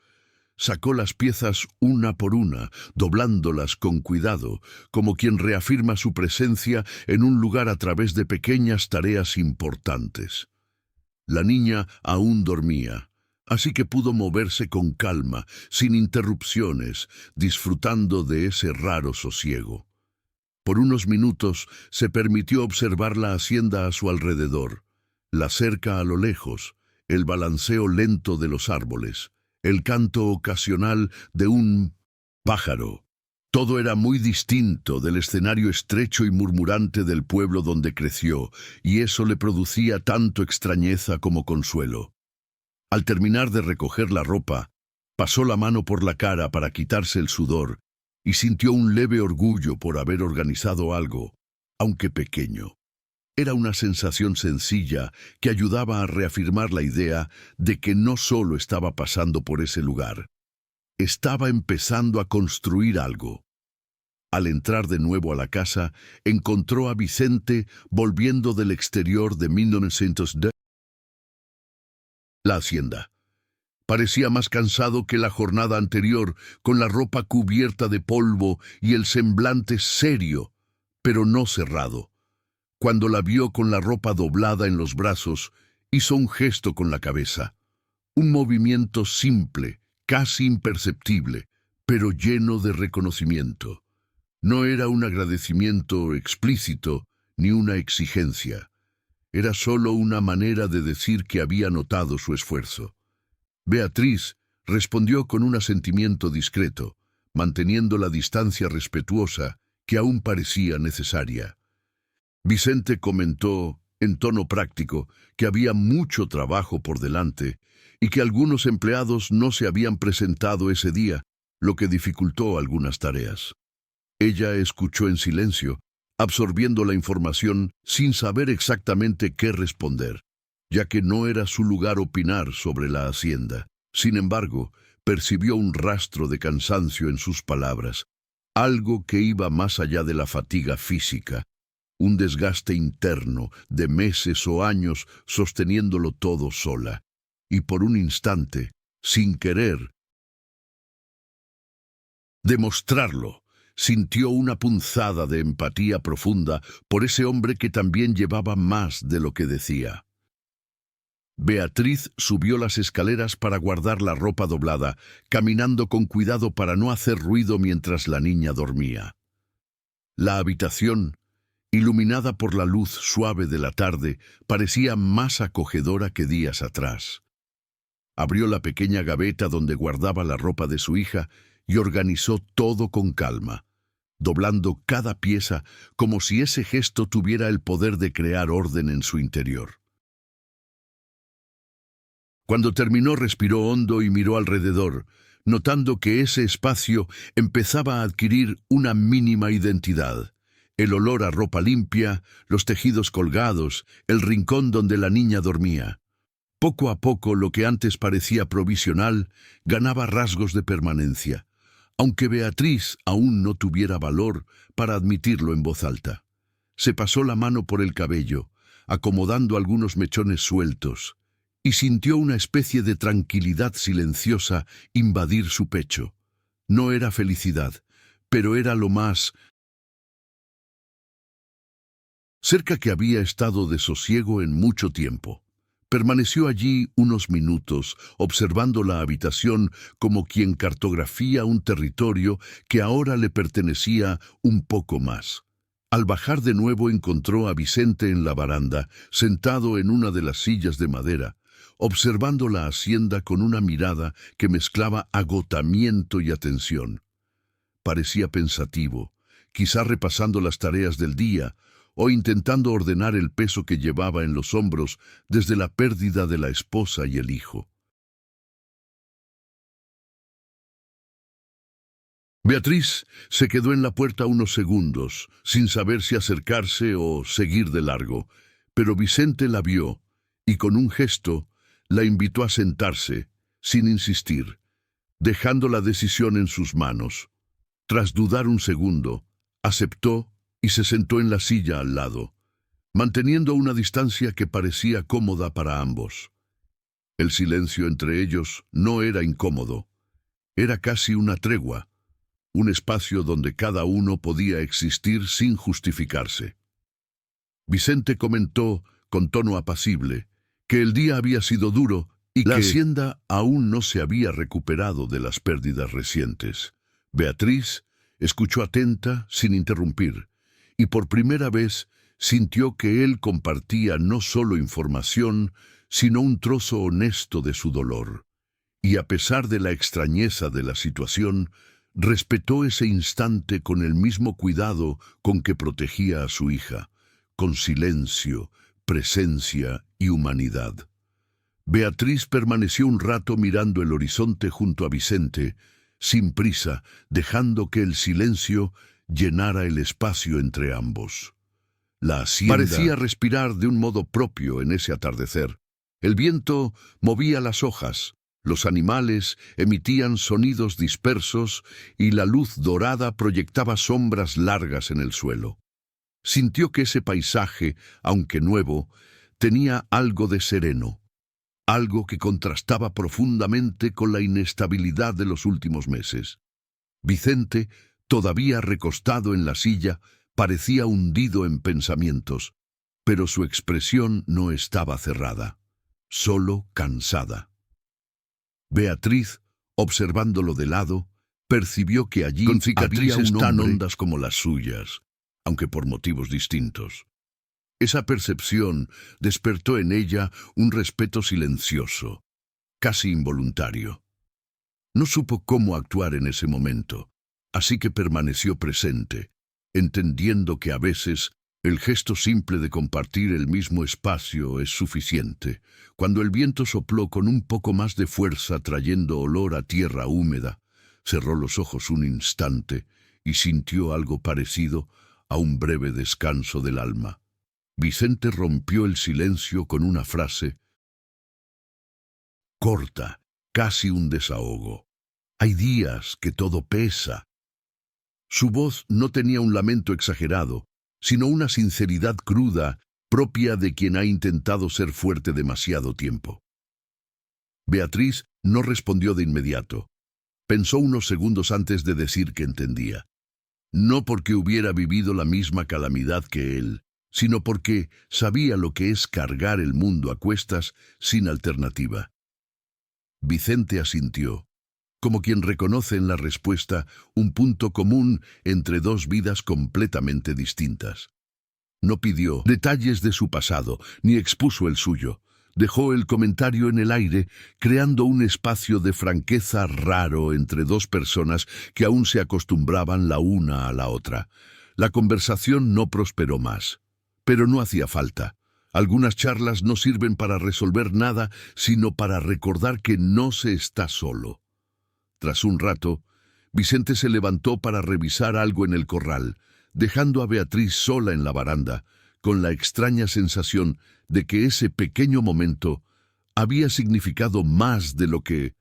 Speaker 1: Sacó las piezas una por una, doblándolas con cuidado, como quien reafirma su presencia en un lugar a través de pequeñas tareas importantes. La niña aún dormía, así que pudo moverse con calma, sin interrupciones, disfrutando de ese raro sosiego. Por unos minutos se permitió observar la hacienda a su alrededor, la cerca a lo lejos, el balanceo lento de los árboles, el canto ocasional de un pájaro. Todo era muy distinto del escenario estrecho y murmurante del pueblo donde creció, y eso le producía tanto extrañeza como consuelo. Al terminar de recoger la ropa, pasó la mano por la cara para quitarse el sudor y sintió un leve orgullo por haber organizado algo, aunque pequeño. Era una sensación sencilla que ayudaba a reafirmar la idea de que no solo estaba pasando por ese lugar, estaba empezando a construir algo. Al entrar de nuevo a la casa, encontró a Vicente volviendo del exterior de 1910. La hacienda. Parecía más cansado que la jornada anterior, con la ropa cubierta de polvo y el semblante serio, pero no cerrado. Cuando la vio con la ropa doblada en los brazos, hizo un gesto con la cabeza. Un movimiento simple, casi imperceptible, pero lleno de reconocimiento. No era un agradecimiento explícito ni una exigencia. Era solo una manera de decir que había notado su esfuerzo. Beatriz respondió con un asentimiento discreto, manteniendo la distancia respetuosa que aún parecía necesaria. Vicente comentó, en tono práctico, que había mucho trabajo por delante y que algunos empleados no se habían presentado ese día, lo que dificultó algunas tareas. Ella escuchó en silencio, absorbiendo la información sin saber exactamente qué responder, ya que no era su lugar opinar sobre la hacienda. Sin embargo, percibió un rastro de cansancio en sus palabras, algo que iba más allá de la fatiga física, un desgaste interno de meses o años sosteniéndolo todo sola. Y por un instante, sin querer demostrarlo, sintió una punzada de empatía profunda por ese hombre que también llevaba más de lo que decía. Beatriz subió las escaleras para guardar la ropa doblada, caminando con cuidado para no hacer ruido mientras la niña dormía. La habitación, iluminada por la luz suave de la tarde, parecía más acogedora que días atrás. Abrió la pequeña gaveta donde guardaba la ropa de su hija y organizó todo con calma, doblando cada pieza como si ese gesto tuviera el poder de crear orden en su interior. Cuando terminó, respiró hondo y miró alrededor, notando que ese espacio empezaba a adquirir una mínima identidad. El olor a ropa limpia, los tejidos colgados, el rincón donde la niña dormía. Poco a poco, lo que antes parecía provisional ganaba rasgos de permanencia, aunque Beatriz aún no tuviera valor para admitirlo en voz alta. Se pasó la mano por el cabello, acomodando algunos mechones sueltos, y sintió una especie de tranquilidad silenciosa invadir su pecho. No era felicidad, pero era lo más cerca que había estado de sosiego en mucho tiempo. Permaneció allí unos minutos, observando la habitación como quien cartografía un territorio que ahora le pertenecía un poco más. Al bajar de nuevo encontró a Vicente en la baranda, sentado en una de las sillas de madera, observando la hacienda con una mirada que mezclaba agotamiento y atención. Parecía pensativo, quizá repasando las tareas del día, o intentando ordenar el peso que llevaba en los hombros desde la pérdida de la esposa y el hijo. Beatriz se quedó en la puerta unos segundos, sin saber si acercarse o seguir de largo, pero Vicente la vio y con un gesto la invitó a sentarse, sin insistir, dejando la decisión en sus manos. Tras dudar un segundo, aceptó y se sentó en la silla al lado, manteniendo una distancia que parecía cómoda para ambos. El silencio entre ellos no era incómodo, era casi una tregua, un espacio donde cada uno podía existir sin justificarse. Vicente comentó, con tono apacible, que el día había sido duro y que la hacienda aún no se había recuperado de las pérdidas recientes. Beatriz escuchó atenta, sin interrumpir, y por primera vez sintió que él compartía no solo información, sino un trozo honesto de su dolor. Y a pesar de la extrañeza de la situación, respetó ese instante con el mismo cuidado con que protegía a su hija, con silencio, presencia y humanidad. Beatriz permaneció un rato mirando el horizonte junto a Vicente, sin prisa, dejando que el silencio llenara el espacio entre ambos. La hacienda parecía respirar de un modo propio en ese atardecer. El viento movía las hojas, los animales emitían sonidos dispersos y la luz dorada proyectaba sombras largas en el suelo. Sintió que ese paisaje, aunque nuevo, tenía algo de sereno, algo que contrastaba profundamente con la inestabilidad de los últimos meses. Vicente, todavía recostado en la silla, parecía hundido en pensamientos, pero su expresión no estaba cerrada, solo cansada. Beatriz, observándolo de lado, percibió que allí con cicatrices tan hondas como las suyas, aunque por motivos distintos. Esa percepción despertó en ella un respeto silencioso, casi involuntario. No supo cómo actuar en ese momento, así que permaneció presente, entendiendo que a veces el gesto simple de compartir el mismo espacio es suficiente. Cuando el viento sopló con un poco más de fuerza trayendo olor a tierra húmeda, cerró los ojos un instante y sintió algo parecido a un breve descanso del alma. Vicente rompió el silencio con una frase corta, casi un desahogo. Hay días que todo pesa. Su voz no tenía un lamento exagerado, sino una sinceridad cruda, propia de quien ha intentado ser fuerte demasiado tiempo. Beatriz no respondió de inmediato. Pensó unos segundos antes de decir que entendía. No porque hubiera vivido la misma calamidad que él, sino porque sabía lo que es cargar el mundo a cuestas sin alternativa. Vicente asintió, como quien reconoce en la respuesta un punto común entre dos vidas completamente distintas. No pidió detalles de su pasado, ni expuso el suyo. Dejó el comentario en el aire, creando un espacio de franqueza raro entre dos personas que aún se acostumbraban la una a la otra. La conversación no prosperó más, pero no hacía falta. Algunas charlas no sirven para resolver nada, sino para recordar que no se está solo. Tras un rato, Vicente se levantó para revisar algo en el corral, dejando a Beatriz sola en la baranda, con la extraña sensación de que ese pequeño momento había significado más de lo que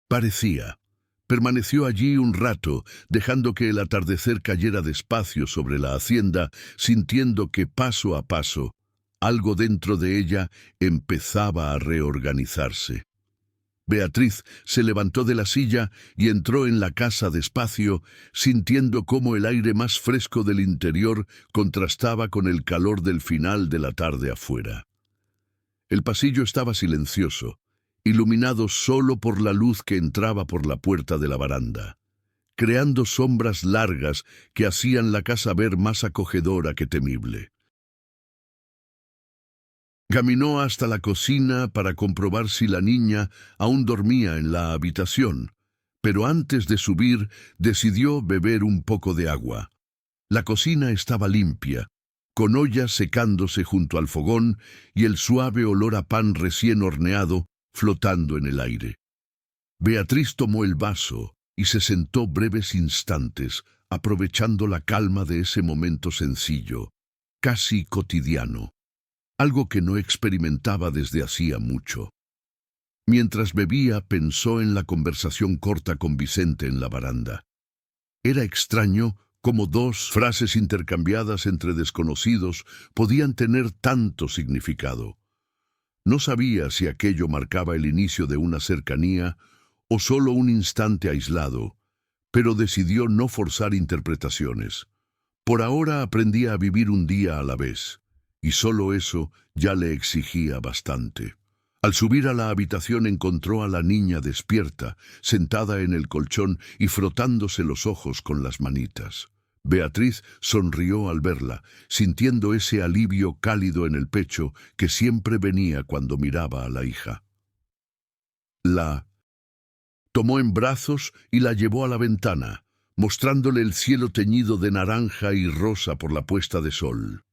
Speaker 1: parecía. Permaneció allí un rato, dejando que el atardecer cayera despacio sobre la hacienda, sintiendo que paso a paso, algo dentro de ella empezaba a reorganizarse. Beatriz se levantó de la silla y entró en la casa despacio, sintiendo cómo el aire más fresco del interior contrastaba con el calor del final de la tarde afuera. El pasillo estaba silencioso, iluminado solo por la luz que entraba por la puerta de la baranda, creando sombras largas que hacían la casa ver más acogedora que temible. Caminó hasta la cocina para comprobar si la niña aún dormía en la habitación, pero antes de subir decidió beber un poco de agua. La cocina estaba limpia, con ollas secándose junto al fogón y el suave olor a pan recién horneado flotando en el aire. Beatriz tomó el vaso y se sentó breves instantes, aprovechando la calma de ese momento sencillo, casi cotidiano, algo que no experimentaba desde hacía mucho. Mientras bebía, pensó en la conversación corta con Vicente en la baranda. Era extraño cómo dos frases intercambiadas entre desconocidos podían tener tanto significado. No sabía si aquello marcaba el inicio de una cercanía o solo un instante aislado, pero decidió no forzar interpretaciones. Por ahora aprendía a vivir un día a la vez, y solo eso ya le exigía bastante. Al subir a la habitación encontró a la niña despierta, sentada en el colchón y frotándose los ojos con las manitas. Beatriz sonrió al verla, sintiendo ese alivio cálido en el pecho que siempre venía cuando miraba a la hija. La tomó en brazos y la llevó a la ventana, mostrándole el cielo teñido de naranja y rosa por la puesta de sol.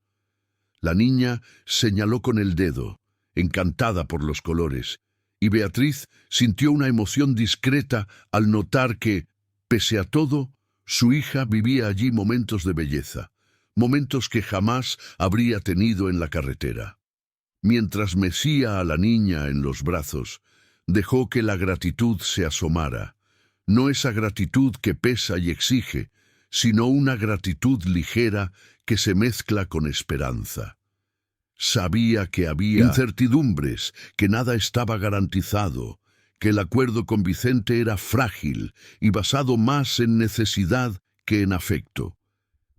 Speaker 1: La niña señaló con el dedo, encantada por los colores, y Beatriz sintió una emoción discreta al notar que, pese a todo, su hija vivía allí momentos de belleza, momentos que jamás habría tenido en la carretera. Mientras mecía a la niña en los brazos, dejó que la gratitud se asomara, no esa gratitud que pesa y exige, sino una gratitud ligera que se mezcla con esperanza. Sabía que había incertidumbres, que nada estaba garantizado, que el acuerdo con Vicente era frágil y basado más en necesidad que en afecto.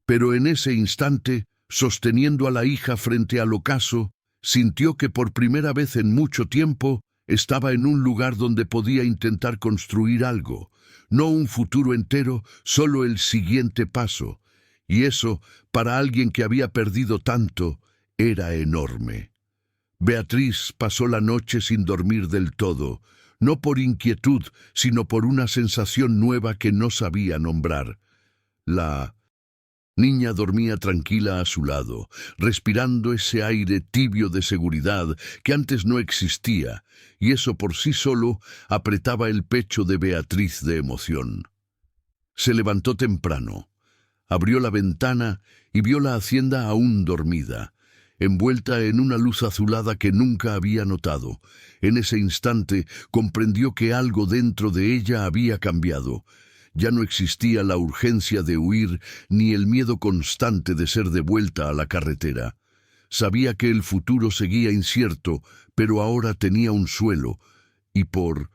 Speaker 1: Pero en ese instante, sosteniendo a la hija frente al ocaso, sintió que por primera vez en mucho tiempo estaba en un lugar donde podía intentar construir algo, no un futuro entero, solo el siguiente paso. Y eso, para alguien que había perdido tanto, era enorme. Beatriz pasó la noche sin dormir del todo, no por inquietud, sino por una sensación nueva que no sabía nombrar. La niña dormía tranquila a su lado, respirando ese aire tibio de seguridad que antes no existía, y eso por sí solo apretaba el pecho de Beatriz de emoción. Se levantó temprano, abrió la ventana y vio la hacienda aún dormida, envuelta en una luz azulada que nunca había notado. En ese instante comprendió que algo dentro de ella había cambiado. Ya no existía la urgencia de huir ni el miedo constante de ser devuelta a la carretera. Sabía que el futuro seguía incierto, pero ahora tenía un suelo, y por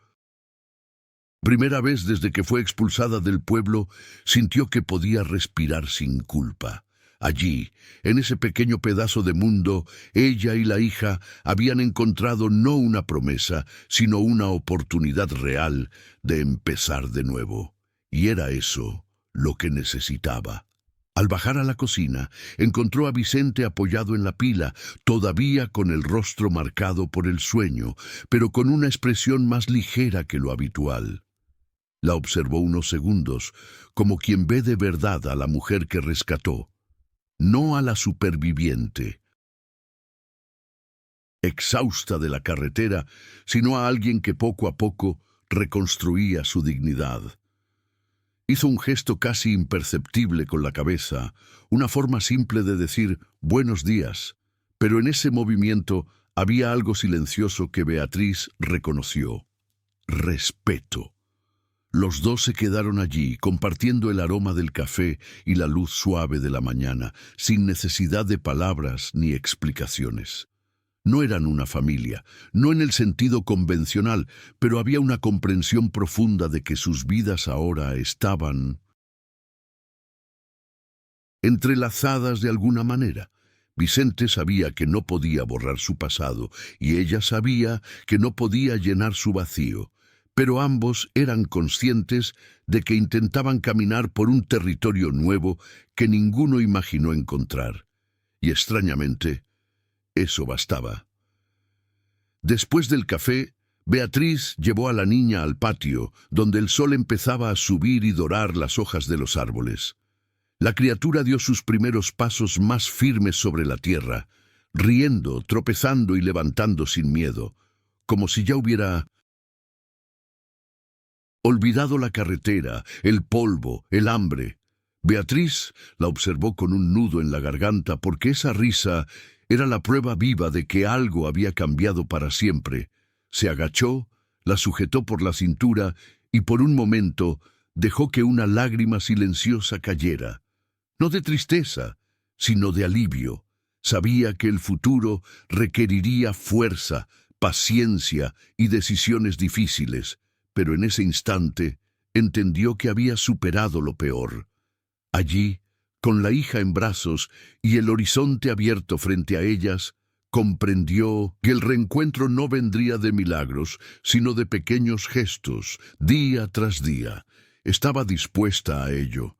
Speaker 1: primera vez desde que fue expulsada del pueblo, sintió que podía respirar sin culpa. Allí, en ese pequeño pedazo de mundo, ella y la hija habían encontrado no una promesa, sino una oportunidad real de empezar de nuevo. Y era eso lo que necesitaba. Al bajar a la cocina, encontró a Vicente apoyado en la pila, todavía con el rostro marcado por el sueño, pero con una expresión más ligera que lo habitual. La observó unos segundos, como quien ve de verdad a la mujer que rescató, no a la superviviente, exhausta de la carretera, sino a alguien que poco a poco reconstruía su dignidad. Hizo un gesto casi imperceptible con la cabeza, una forma simple de decir «buenos días», pero en ese movimiento había algo silencioso que Beatriz reconoció: respeto. Los dos se quedaron allí, compartiendo el aroma del café y la luz suave de la mañana, sin necesidad de palabras ni explicaciones. No eran una familia, no en el sentido convencional, pero había una comprensión profunda de que sus vidas ahora estaban entrelazadas de alguna manera. Vicente sabía que no podía borrar su pasado, y ella sabía que no podía llenar su vacío. Pero ambos eran conscientes de que intentaban caminar por un territorio nuevo que ninguno imaginó encontrar. Y extrañamente, eso bastaba. Después del café, Beatriz llevó a la niña al patio, donde el sol empezaba a subir y dorar las hojas de los árboles. La criatura dio sus primeros pasos más firmes sobre la tierra, riendo, tropezando y levantando sin miedo, como si ya hubiera olvidado la carretera, el polvo, el hambre. Beatriz la observó con un nudo en la garganta porque esa risa era la prueba viva de que algo había cambiado para siempre. Se agachó, la sujetó por la cintura y por un momento dejó que una lágrima silenciosa cayera. No de tristeza, sino de alivio. Sabía que el futuro requeriría fuerza, paciencia y decisiones difíciles, pero en ese instante entendió que había superado lo peor. Allí, con la hija en brazos y el horizonte abierto frente a ellas, comprendió que el reencuentro no vendría de milagros, sino de pequeños gestos, día tras día. Estaba dispuesta a ello.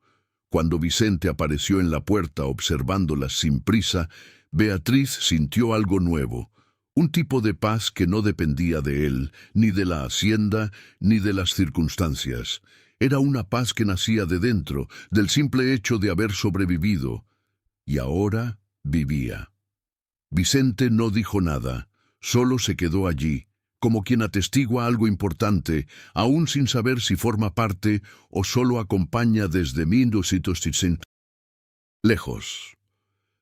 Speaker 1: Cuando Vicente apareció en la puerta observándolas sin prisa, Beatriz sintió algo nuevo, un tipo de paz que no dependía de él, ni de la hacienda, ni de las circunstancias. Era una paz que nacía de dentro, del simple hecho de haber sobrevivido. Y ahora vivía. Vicente no dijo nada, solo se quedó allí, como quien atestigua algo importante, aún sin saber si forma parte o solo acompaña desde 1960. Lejos.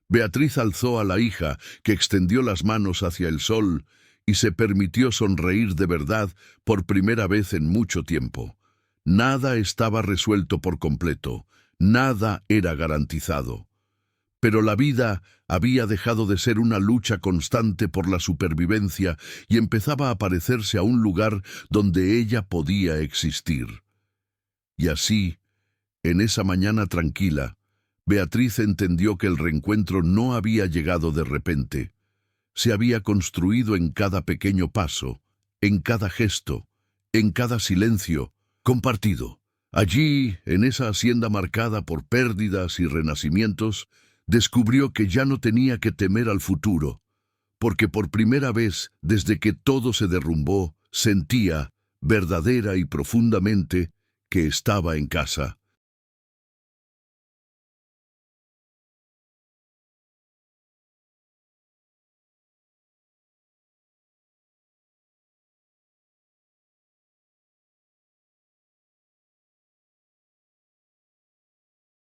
Speaker 1: Beatriz alzó a la hija, que extendió las manos hacia el sol, y se permitió sonreír de verdad por primera vez en mucho tiempo. Nada estaba resuelto por completo, nada era garantizado. Pero la vida había dejado de ser una lucha constante por la supervivencia y empezaba a parecerse a un lugar donde ella podía existir. Y así, en esa mañana tranquila, Beatriz entendió que el reencuentro no había llegado de repente. Se había construido en cada pequeño paso, en cada gesto, en cada silencio compartido. Allí, en esa hacienda marcada por pérdidas y renacimientos, descubrió que ya no tenía que temer al futuro, porque por primera vez, desde que todo se derrumbó, sentía, verdadera y profundamente, que estaba en casa.